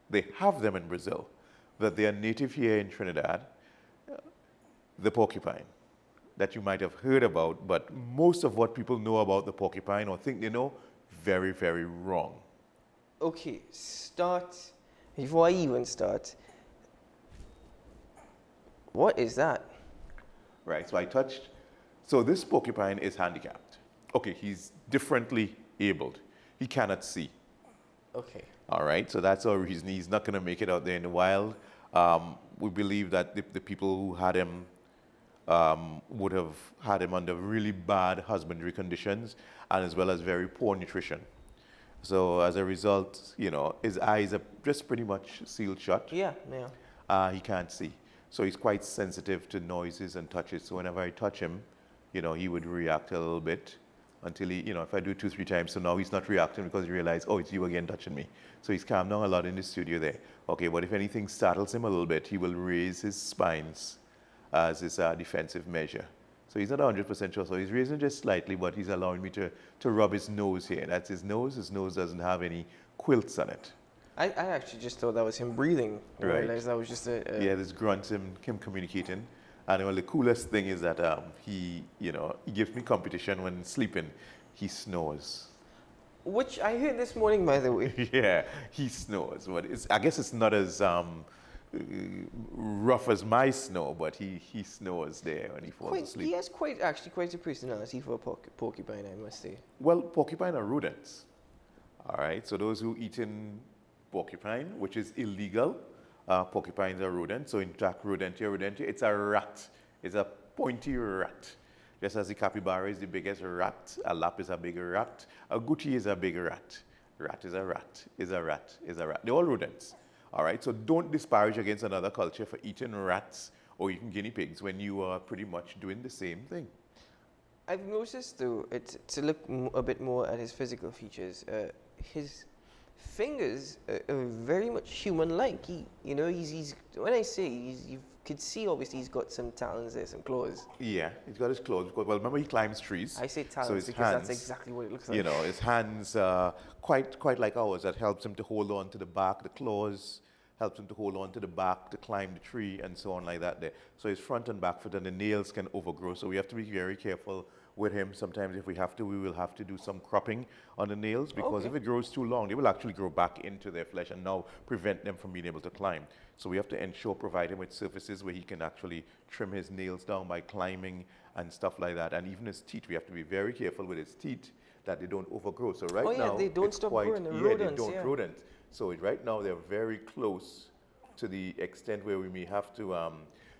They have them in Brazil, but they are native here in Trinidad, the porcupine that you might have heard about, but most of what people know about the porcupine or think they know, very, very wrong. Okay, before I even start, what is that? Right, so this porcupine is handicapped. Okay, he's differently abled. He cannot see. Okay. All right, so that's our reason. He's not gonna make it out there in the wild. We believe that the people who had him would have had him under really bad husbandry conditions and as well as very poor nutrition. So as a result, his eyes are just pretty much sealed shut. Yeah. He can't see. So he's quite sensitive to noises and touches. So whenever I touch him, he would react a little bit until he, if I do 2-3 times, so now he's not reacting because he realized, oh, it's you again touching me. So he's calmed down a lot in the studio there. Okay, but if anything startles him a little bit, he will raise his spines as his defensive measure. So he's not 100% sure, so he's raising just slightly, but he's allowing me to rub his nose here. That's his nose. His nose doesn't have any quilts on it. I actually just thought that was him breathing. Right. I realized that was just Yeah, this grunts, him communicating. And well, the coolest thing is that he gives me competition when sleeping. He snores. Which I heard this morning, by the way. Yeah, he snores. But I guess it's not as rough as my snore, but he snores there when he falls asleep. He has quite a personality for a porcupine, I must say. Well, porcupine are rodents. All right, so those who eaten porcupine, which is illegal, porcupines are rodents. So in fact, rodentia, it's a rat. It's a pointy rat. Just as the capybara is the biggest rat, a lap is a bigger rat, a guti is a bigger rat. Rat is a rat, is a rat, is a rat. They're all rodents. All right, so don't disparage against another culture for eating rats or eating guinea pigs when you are pretty much doing the same thing. I've noticed, though, to look a bit more at his physical features, his Fingers are very much human-like. He's when I say you could see obviously he's got some talons there, some claws. Yeah, he's got his claws. Well, remember he climbs trees. I say talons so his because hands, that's exactly what it looks like. His hands are quite like ours. That helps him to hold on to the bark. The claws helps him to hold on to the bark to climb the tree and so on like that there. So his front and back foot and the nails can overgrow. So we have to be very careful with him. Sometimes if we have to, we will have to do some cropping on the nails because if it grows too long, they will actually grow back into their flesh and now prevent them from being able to climb. So we have to provide him with surfaces where he can actually trim his nails down by climbing and stuff like that. And even his teeth, we have to be very careful with his teeth that they don't overgrow. So now, they don't stop growing. Rodents. So right now they're very close to the extent where we may have to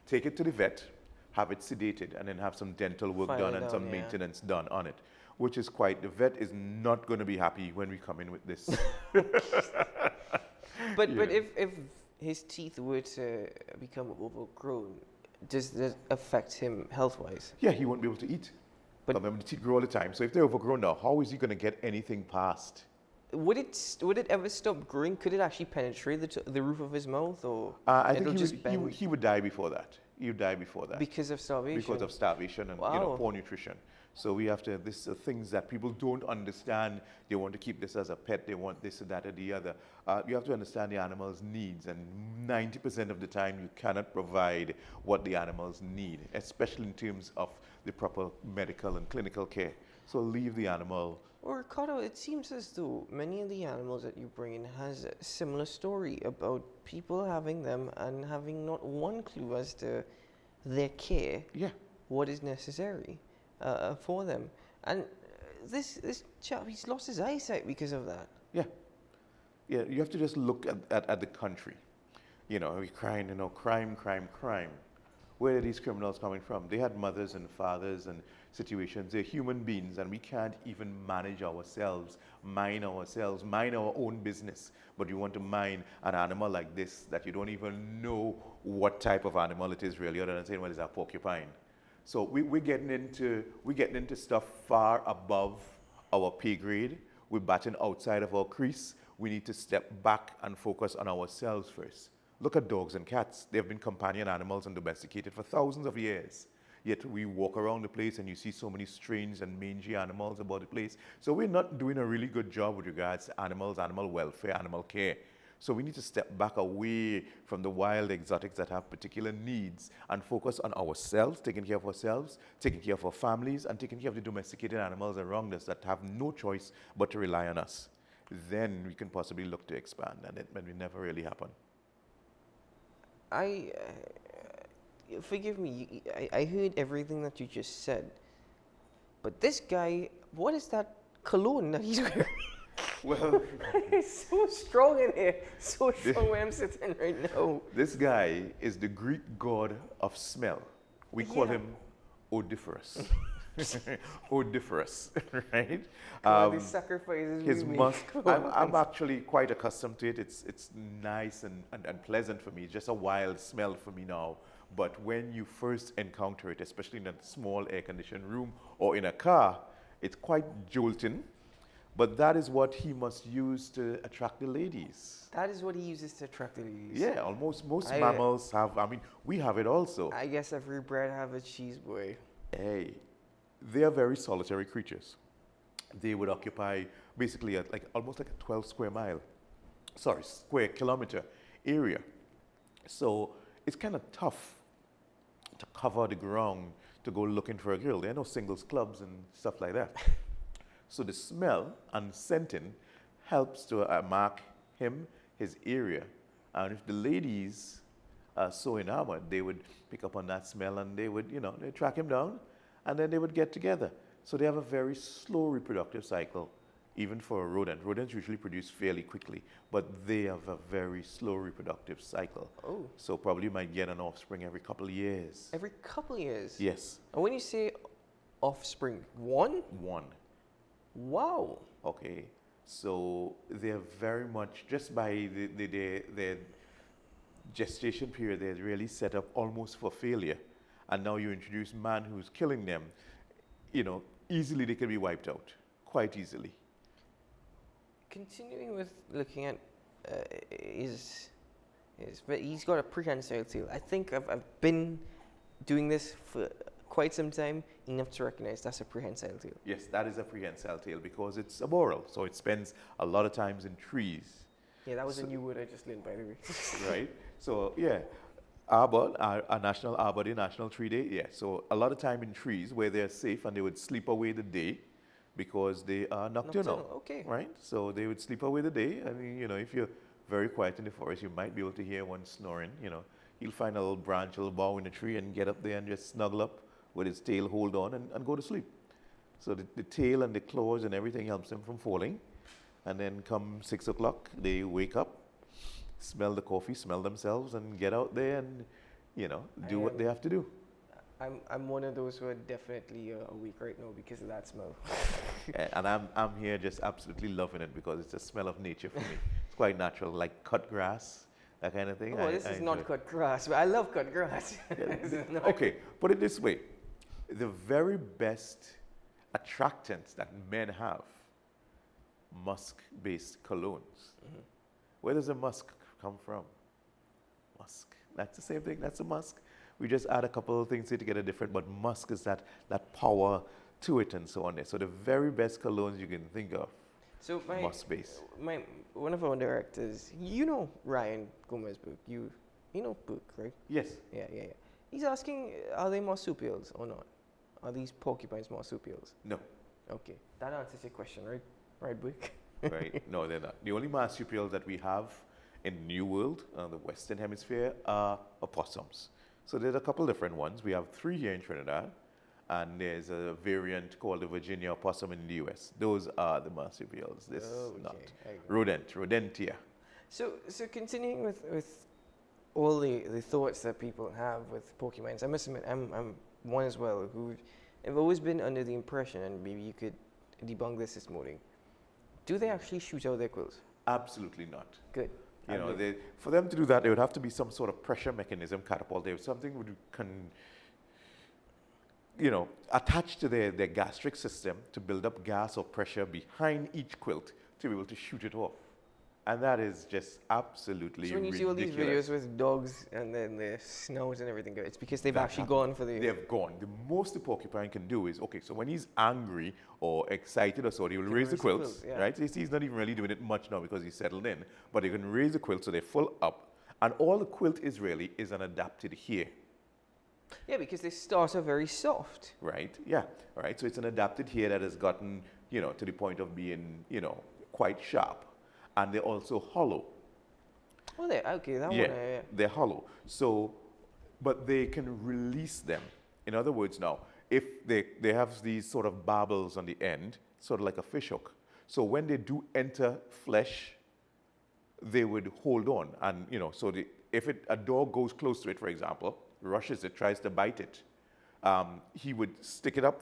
take it to the vet, have it sedated, and then have some dental work done and some maintenance done on it, which is the vet is not going to be happy when we come in with this. But if his teeth were to become overgrown, does that affect him health-wise? Yeah, he won't be able to eat. But remember, the teeth grow all the time. So if they're overgrown now, how is he going to get anything past? Would it ever stop growing? Could it actually penetrate the roof of his mouth, or I think he would die before that. He would die before that because of starvation. Because of starvation and poor nutrition. So we have to. These are things that people don't understand. They want to keep this as a pet. They want this or that or the other. You have to understand the animal's needs, and 90% of the time you cannot provide what the animals need, especially in terms of the proper medical and clinical care. So leave the animal. Well, Ricardo, it seems as though many of the animals that you bring in has a similar story about people having them and having not one clue as to their care. Yeah. What is necessary for them. And this chap, he's lost his eyesight because of that. Yeah. Yeah, you have to just look at the country. We're crying, crime. Where are these criminals coming from? They had mothers and fathers and situations. They're human beings, and we can't even manage ourselves, mind our own business. But you want to mind an animal like this that you don't even know what type of animal it is really, other than saying, well, it's a porcupine. So we're getting into stuff far above our pay grade. We're batting outside of our crease. We need to step back and focus on ourselves first. Look at dogs and cats. They've been companion animals and domesticated for thousands of years. Yet we walk around the place and you see so many strange and mangy animals about the place. So we're not doing a really good job with regards to animals, animal welfare, animal care. So we need to step back away from the wild exotics that have particular needs and focus on ourselves, taking care of ourselves, taking care of our families, and taking care of the domesticated animals around us that have no choice but to rely on us. Then we can possibly look to expand, and it may never really happen. Forgive me, I heard everything that you just said, but this guy, what is that cologne that he's wearing? Well, he's so strong in here, so strong where I'm sitting right now. This guy is the Greek god of smell. We call him Odiferous. Odiferous, right? These sacrifices his musk. I'm actually quite accustomed to it. It's nice and pleasant for me. It's just a wild smell for me now. But when you first encounter it, especially in a small air-conditioned room or in a car, it's quite jolting. But that is what he must use to attract the ladies. That is what he uses to attract the ladies? Yeah, almost most mammals have. We have it also. I guess every bred have a cheese boy. Hey, they are very solitary creatures. They would occupy basically almost like a 12 square kilometer area. So it's kind of tough to cover the ground to go looking for a girl. There are no singles clubs and stuff like that. So the smell and scenting helps to mark him, his area. And if the ladies are so enamored, they would pick up on that smell and they would, they track him down and then they would get together. So they have a very slow reproductive cycle, even for a rodent. Rodents usually produce fairly quickly, but they have a very slow reproductive cycle. Oh. So probably might get an offspring every couple of years. Every couple of years? Yes. And when you say offspring, one? One. Wow. Okay. So they're very much, just by their gestation period, they're really set up almost for failure. And now you introduce man who's killing them, easily they can be wiped out, quite easily. Continuing with looking at he's got a prehensile tail. I think I've been doing this for quite some time, enough to recognize that's a prehensile tail. Yes, that is a prehensile tail because it's arboreal, so it spends a lot of times in trees. Yeah, that was a new word I just learned, by the way. Right? So, yeah, arbor, our National Arbor Day, National Tree Day, yeah. So a lot of time in trees where they're safe and they would sleep away the day because they are nocturnal. Okay. Right? So they would sleep away the day. I mean, you know, if you're very quiet in the forest, you might be able to hear one snoring, you know. He'll find a little branch, a little bough in the tree and get up there and just snuggle up with his tail, hold on, and go to sleep. So the tail and the claws and everything helps them from falling. And then come 6 o'clock, they wake up, smell the coffee, smell themselves, and get out there and, you know, do what they have to do. I'm one of those who are definitely awake right now because of that smell. And I'm here just absolutely loving it because it's a smell of nature for me. It's quite natural, like cut grass, that kind of thing. Oh, this is not cut grass, but I love cut grass. Okay, put it this way. The very best attractants that men have, musk-based colognes. Mm-hmm. Where does the musk come from? Musk. That's the same thing, that's a musk. We just add a couple of things to get it different, but musk is that power to it and so on there. So the very best colognes you can think of, so musk-based. One of our directors, you know Ryan Gomez's book. You know book, right? Yes. Yeah. He's asking, are they marsupials or not? Are these porcupines marsupials? No. Okay, that answers your question, right? Right, Buick? Right, no, they're not. The only marsupials that we have in the New World, the Western Hemisphere, are opossums. So there's a couple different ones. We have 3 here in Trinidad, and there's a variant called the Virginia opossum in the US. Those are the marsupials. This is not. Rodentia. So continuing with all the thoughts that people have with porcupines, I must admit, I'm one as well who have always been under the impression, and maybe you could debunk this morning, do they actually shoot out their quills? Absolutely not. Good. You know, for them to do that, there would have to be some sort of pressure mechanism catapult. There was something attached to their gastric system to build up gas or pressure behind each quilt to be able to shoot it off. And that is just absolutely ridiculous. So when you see all these videos with dogs and then their snouts and everything, it's because they've actually gone for the... They've gone. The most the porcupine can do is, okay, so when he's angry or excited or so, he will raise the quilts, right? He's not even really doing it much now because he's settled in, but he can raise the quilt so they're full up. And all the quilt is really is an adapted hair. Yeah, because they start off very soft. Right, yeah, right. So it's an adapted hair that has gotten, to the point of being, quite sharp. And they're also hollow. Oh, okay, that yeah, one. Yeah, they're hollow. So, but they can release them. In other words, now, if they have these sort of barbels on the end, sort of like a fish hook. So when they do enter flesh, they would hold on. And, so if a dog goes close to it, for example, rushes it, tries to bite it, he would stick them up,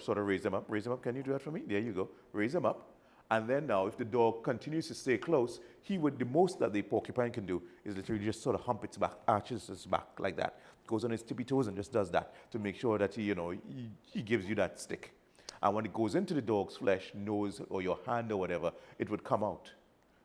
sort of raise them up. Raise them up. Can you do that for me? There you go. Raise them up. And then now, if the dog continues to stay close, the most that the porcupine can do is literally just sort of hump its back, arches its back like that. Goes on its tippy toes and just does that to make sure that he gives you that stick. And when it goes into the dog's flesh, nose, or your hand or whatever, it would come out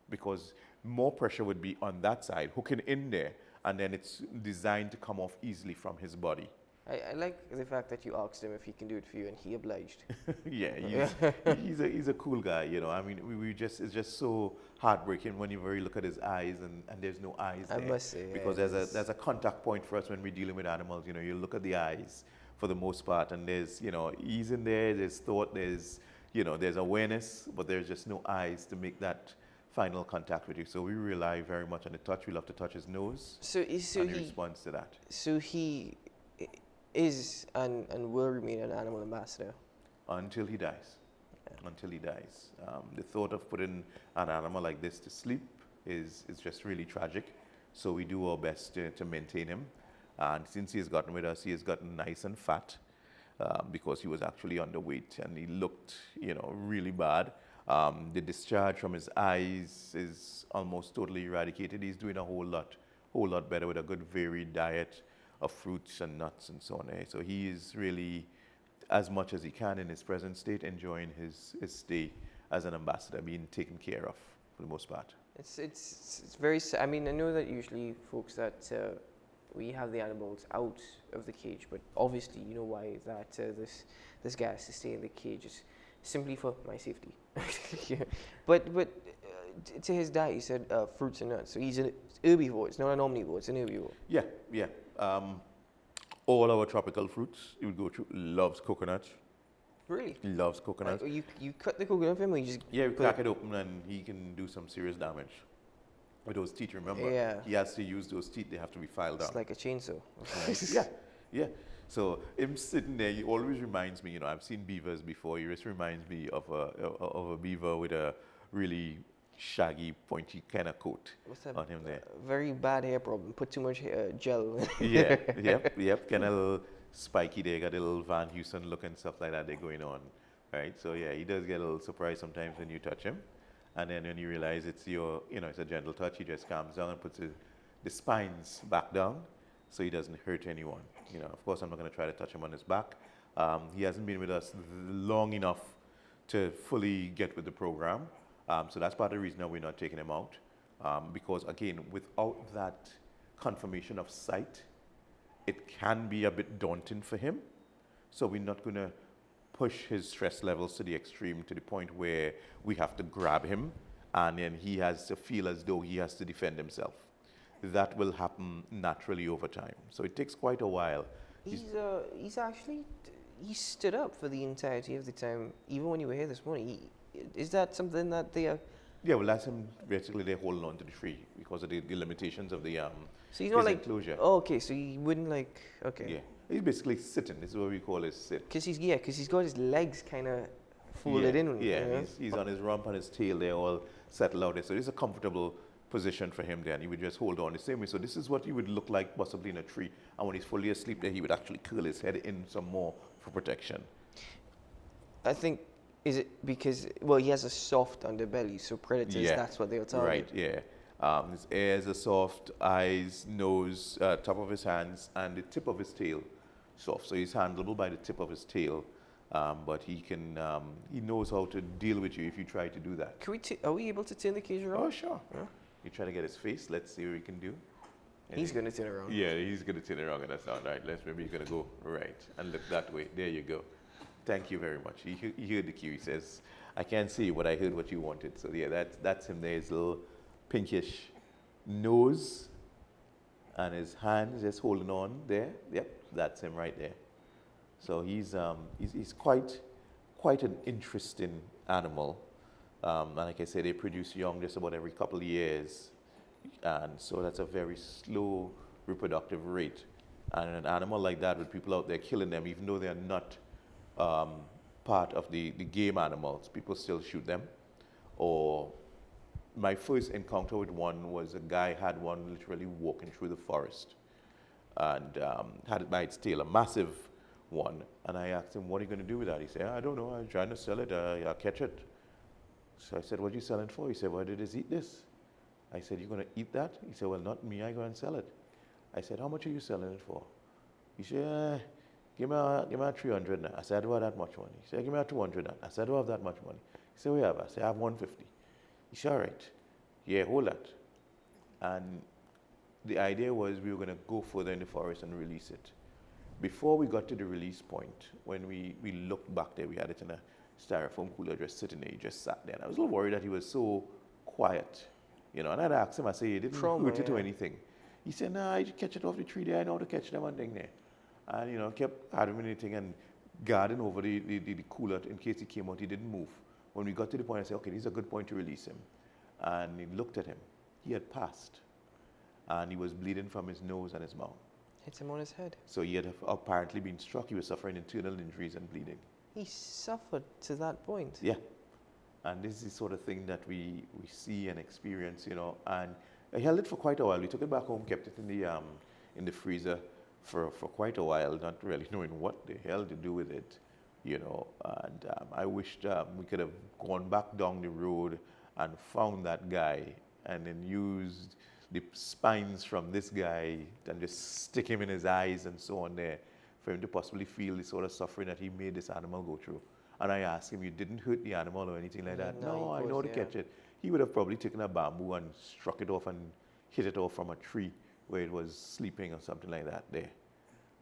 because more pressure would be on that side, hooking in there, and then it's designed to come off easily from his body. I like the fact that you asked him if he can do it for you, and he obliged. Yeah, he's a cool guy, I mean, it's just so heartbreaking when you really look at his eyes and there's no eyes there. I must say, because there's a contact point for us when we're dealing with animals. You look at the eyes for the most part, and there's ease in there, there's thought, there's awareness, but there's just no eyes to make that final contact with you. So we rely very much on the touch. We love to touch his nose. So he responds to that. So he is and will remain an animal ambassador until he dies. Yeah. Until he dies. The thought of putting an animal like this to sleep is just really tragic. So we do our best to maintain him. And since he has gotten with us, he has gotten nice and fat because he was actually underweight and he looked, really bad. The discharge from his eyes is almost totally eradicated. He's doing a whole lot better with a good varied diet of fruits and nuts and so on. So he is really, as much as he can in his present state, enjoying his stay as an ambassador, being taken care of for the most part. It's very. I mean, I know that usually folks that we have the animals out of the cage, but obviously you know why that this guy has to stay in the cage is simply for my safety. Yeah. But to his diet, he said fruits and nuts. So he's an herbivore. It's not an omnivore. It's an herbivore. Yeah, yeah. All our tropical fruits you would go through. Loves coconut. Really? He loves coconut. You cut the coconut for him, or you just we crack it open and he can do some serious damage with those teeth. Remember? Yeah. He has to use those teeth. They have to be filed out. It's like a chainsaw. Yeah. So him sitting there, he always reminds me. You know, I've seen beavers before. He just reminds me of a beaver with a really shaggy, pointy kind of coat on him there. Very bad hair problem. Put too much gel. Yep. Kind of little spiky there. Got a little Van Heusen look and stuff like that. They're going on, right? So yeah, he does get a little surprised sometimes when you touch him, and then when you realize it's it's a gentle touch, he just calms down and puts the spines back down, so he doesn't hurt anyone. You know, of course, I'm not going to try to touch him on his back. He hasn't been with us long enough to fully get with the program. So that's part of the reason that we're not taking him out. Because again, without that confirmation of sight, it can be a bit daunting for him. So we're not going to push his stress levels to the extreme, to the point where we have to grab him and then he has to feel as though he has to defend himself. That will happen naturally over time. So it takes quite a while. He stood up for the entirety of the time, even when you were here this morning. Is that something that they are? Yeah, well, that's him. Basically, they're holding on to the tree because of the limitations of the so he's not like enclosure. Oh, okay, so he wouldn't Yeah, he's basically sitting. This is what we call his sit. Because he's got his legs kind of folded in. Yeah, he's on his rump and his tail. They're all settled out there. So it's a comfortable position for him there, and he would just hold on the same way. So this is what he would look like possibly in a tree. And when he's fully asleep there, he would actually curl his head in some more for protection. I think. Is it because, well, he has a soft underbelly, so predators, that's what they'll target. Right, yeah. His ears are soft, eyes, nose, top of his hands, and the tip of his tail soft. So he's handleable by the tip of his tail, but he knows how to deal with you if you try to do that. Are we able to turn the cage around? Oh, sure. Yeah. You try to get his face, let's see what we can do. He's going to turn around. Yeah, he's going to turn around, and that's not right. Maybe he's going to go right and look that way. There you go. Thank you very much. He heard the cue. He says, I can't see, but I heard what you wanted. So yeah, that's him there. His little pinkish nose and his hands just holding on there. Yep, that's him right there. So he's quite an interesting animal. And like I said, they produce young just about every couple of years. And so that's a very slow reproductive rate. And an animal like that, with people out there killing them, even though they're not part of the game animals, people still shoot them. Or my first encounter with one was a guy had one literally walking through the forest and had it by its tail, a massive one. And I asked him, what are you going to do with that? He said, I don't know, I'm trying to sell it, I'll catch it. So I said, what are you selling for? He said, well, did it eat this? I said, you're going to eat that? He said, well, not me, I go and sell it. I said, how much are you selling it for? He said, give me a 300 now. I said, I don't have that much money. He said, give me a 200 now. I said, I don't have that much money. He said, what do you have? I said, I have 150. He said, all right. Yeah, hold that. And the idea was we were going to go further in the forest and release it. Before we got to the release point, when we looked back there, we had it in a styrofoam cooler just sitting there. He just sat there. And I was a little worried that he was so quiet. You know, and I'd asked him, I said, you didn't hurt it or anything. He said, nah, I just catch it off the tree there. I know how to catch them and thing there. And, you know, kept admitting and guarding over the cooler in case he came out. He didn't move. When we got to the point, I said, okay, this is a good point to release him. And he looked at him. He had passed. And he was bleeding from his nose and his mouth. Hit him on his head. So he had apparently been struck. He was suffering internal injuries and bleeding. He suffered to that point? Yeah. And this is the sort of thing that we see and experience, you know. And I held it for quite a while. We took it back home, kept it in the freezer for quite a while, not really knowing what the hell to do with it, you know. And I wished we could have gone back down the road and found that guy and then used the spines from this guy and just stick him in his eyes and so on there for him to possibly feel the sort of suffering that he made this animal go through. and I asked him, you didn't hurt the animal or anything like that? No, I of know course, to catch it. He would have probably taken a bamboo and struck it off and hit it off from a tree where it was sleeping or something like that there.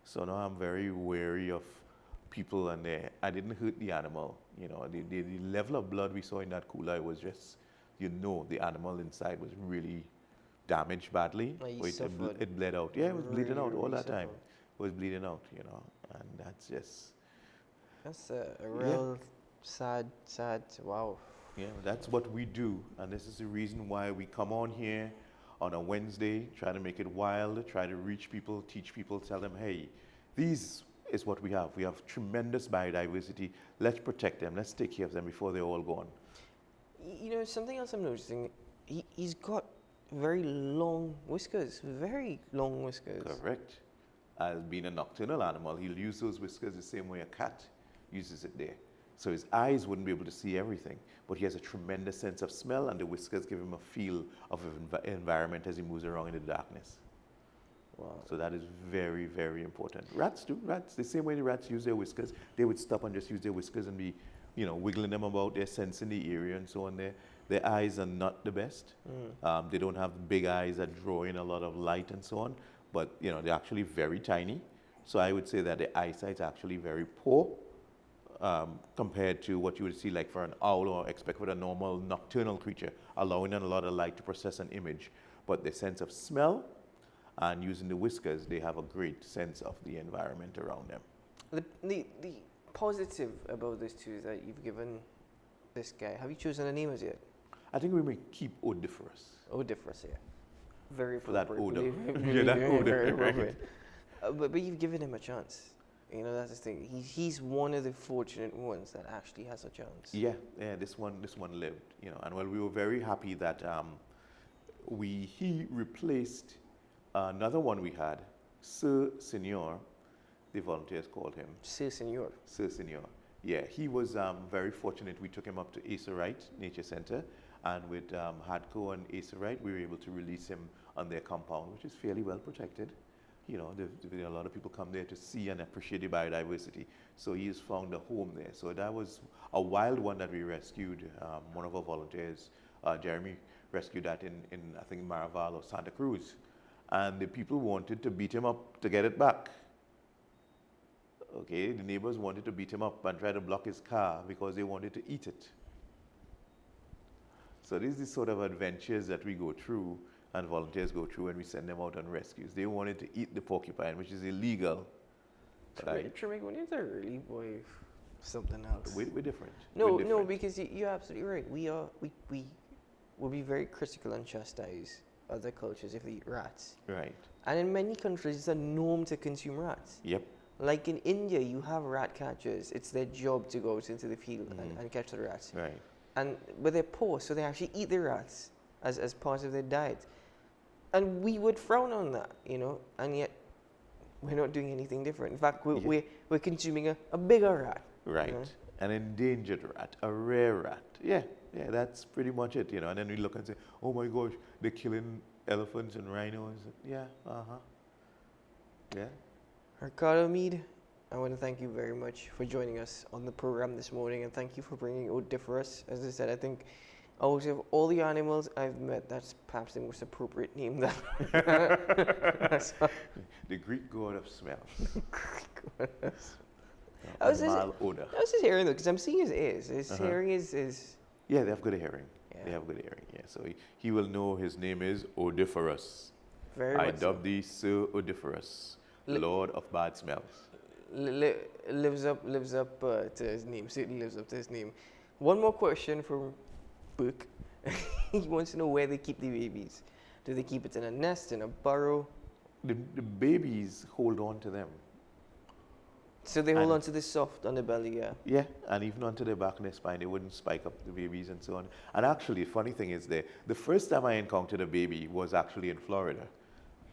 So now I'm very wary of people, and I didn't hurt the animal. You know, the level of blood we saw in that cooler, it was just, you know, the animal inside was really damaged badly. It bled out. Yeah, it was bleeding out all that time. It was bleeding out, you know, and that's just... That's a real sad, wow. Yeah, that's what we do, and this is the reason why we come on here on a Wednesday, try to make it wild, try to reach people, teach people, tell them, hey, these is what we have. We have tremendous biodiversity. Let's protect them. Let's take care of them before they're all gone. You know, something else I'm noticing, he's got very long whiskers, very long whiskers. Correct. As being a nocturnal animal, he'll use those whiskers the same way a cat uses it there. So his eyes wouldn't be able to see everything, but he has a tremendous sense of smell, and the whiskers give him a feel of an environment as he moves around in the darkness. Wow. So that is very, very important. Rats do. Rats, the same way the rats use their whiskers, they would stop and just use their whiskers and be, you know, wiggling them about, their sense in the area and so on there. Their eyes are not the best. They don't have big eyes that draw in a lot of light and so on, but, you know, they're actually very tiny. So I would say that their eyesight's actually very poor. Compared to what you would see like for an owl or expect with a normal nocturnal creature, allowing in a lot of light to process an image. But the sense of smell and using the whiskers, they have a great sense of the environment around them. The positive about this too is that you've given this guy, have you chosen a name as yet? I think we may keep Odiferous. Odiferous, yeah. Very for that odor. Yeah, that odor. Very but you've given him a chance. You know, that's the thing. He's one of the fortunate ones that actually has a chance. Yeah, this one lived, you know, and well, we were very happy that he replaced another one we had, Sir Senior, the volunteers called him. Sir Senior. Sir Senior. Yeah, he was very fortunate. We took him up to Acerite Nature Center, and with Hadco and Acerite, we were able to release him on their compound, which is fairly well protected. You know, a lot of people come there to see and appreciate the biodiversity. So he has found a home there. So that was a wild one that we rescued. One of our volunteers, Jeremy, rescued that in I think, Maraval or Santa Cruz. And the people wanted to beat him up to get it back. Okay, the neighbors wanted to beat him up and try to block his car because they wanted to eat it. So these are the sort of adventures that we go through and volunteers go through when we send them out on rescues. They wanted to eat the porcupine, which is illegal. Trinidadians are really, boy, something else. We're different. No, because you're absolutely right. We will be very critical and chastise other cultures if they eat rats. Right. And in many countries, it's a norm to consume rats. Yep. Like in India, you have rat catchers. It's their job to go out into the field and catch the rats. Right. But they're poor, so they actually eat the rats as part of their diet. And we would frown on that, you know, and yet we're not doing anything different. In fact, we're consuming a bigger rat. Right. You know? An endangered rat, a rare rat. Yeah, that's pretty much it, you know. And then we look and say, oh my gosh, they're killing elephants and rhinos. Yeah, Yeah. Ricardo Mead, I want to thank you very much for joining us on the program this morning, and thank you for bringing Odiferous. As I said, I think out of all the animals I've met, that's perhaps the most appropriate name. The Greek god of smell. How's his hearing though? Because I'm seeing his ears. His hearing is... Yeah, they have good hearing. Yeah. They have good hearing, yeah. So he will know his name is Odiferous. I dub thee Sir Odiferous, Lord of bad smells. Lives up to his name. Certainly lives up to his name. One more question from Book. He wants to know where they keep the babies. Do they keep it in a nest, in a burrow? The babies hold on to them. So they hold on to the soft underbelly, yeah? Yeah, and even onto their back and their spine. They wouldn't spike up the babies and so on. And actually, the funny thing is the first time I encountered a baby was actually in Florida.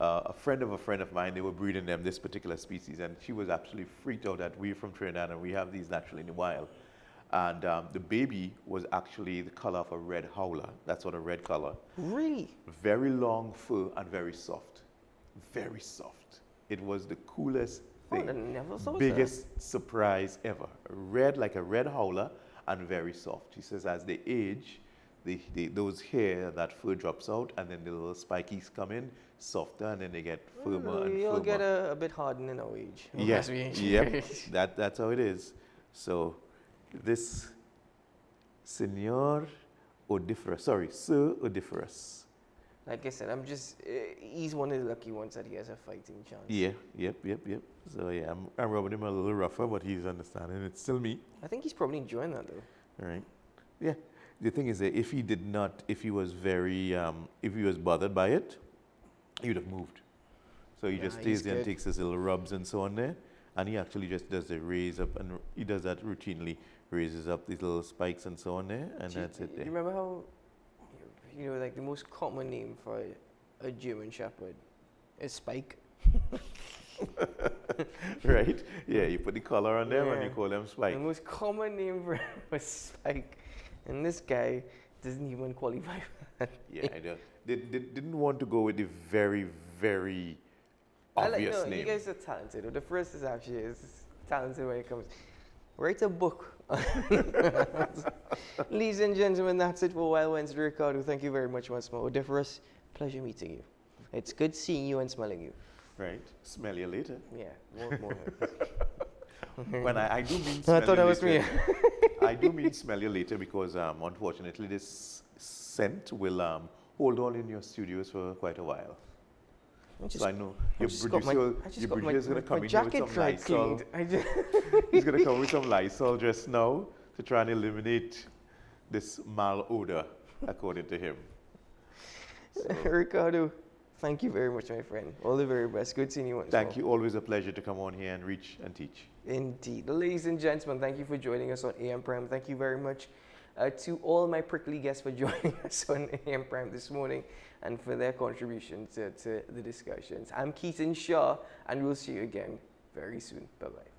A friend of mine, they were breeding them, this particular species, and she was absolutely freaked out that we're from Trinidad and we have these naturally in the wild. And the baby was actually the color of a red howler. That's what a red color. Really? Very long fur and very soft. Very soft. It was the coolest thing. I never saw Biggest surprise ever. Red, like a red howler, and very soft. He says as they age, those hair, that fur drops out, and then the little spikies come in, softer, and then they get firmer and You'll firmer. get a bit hardened in our age. Yeah, yep, that's how it is. So this Sir Odiferous. Like I said, he's one of the lucky ones that he has a fighting chance. Yeah, yep. So yeah, I'm rubbing him a little rougher, but he's understanding. It's still me. I think he's probably enjoying that though. All right. Yeah. The thing is that if he was bothered by it, he would have moved. So he just stays there and takes his little rubs and so on there, and he actually just does the raise up, and he does that routinely, raises up these little spikes and so on there, and that's it there. You remember how, like the most common name for a German Shepherd is Spike? Right? Yeah, you put the collar on them and you call them Spike. The most common name for him was Spike. And this guy doesn't even qualify for that. Yeah, I know. They didn't want to go with the very, very obvious name. You guys are talented. The first is actually talented when it comes. Write a book. Ladies and gentlemen, that's it for Wild Wednesday. Ricardo, thank you very much once more. Odiferous, pleasure meeting you. It's good seeing you and smelling you. Right. Smell you later. Yeah, more. When I do mean smell I thought that was me. I do mean smell you later because unfortunately this scent will hold on in your studios for quite a while. So I know your producer is going to come in here with some Lysol. He's going to come with some Lysol just now to try and eliminate this malodor, according to him. So. Ricardo, thank you very much, my friend. All the very best. Good seeing you once more. Thank you. Always a pleasure to come on here and reach and teach. Indeed. Ladies and gentlemen, thank you for joining us on AM Prime. Thank you very much to all my prickly guests for joining us on AM Prime this morning and for their contribution to the discussions. I'm Keaton Shaw, and we'll see you again very soon. Bye-bye.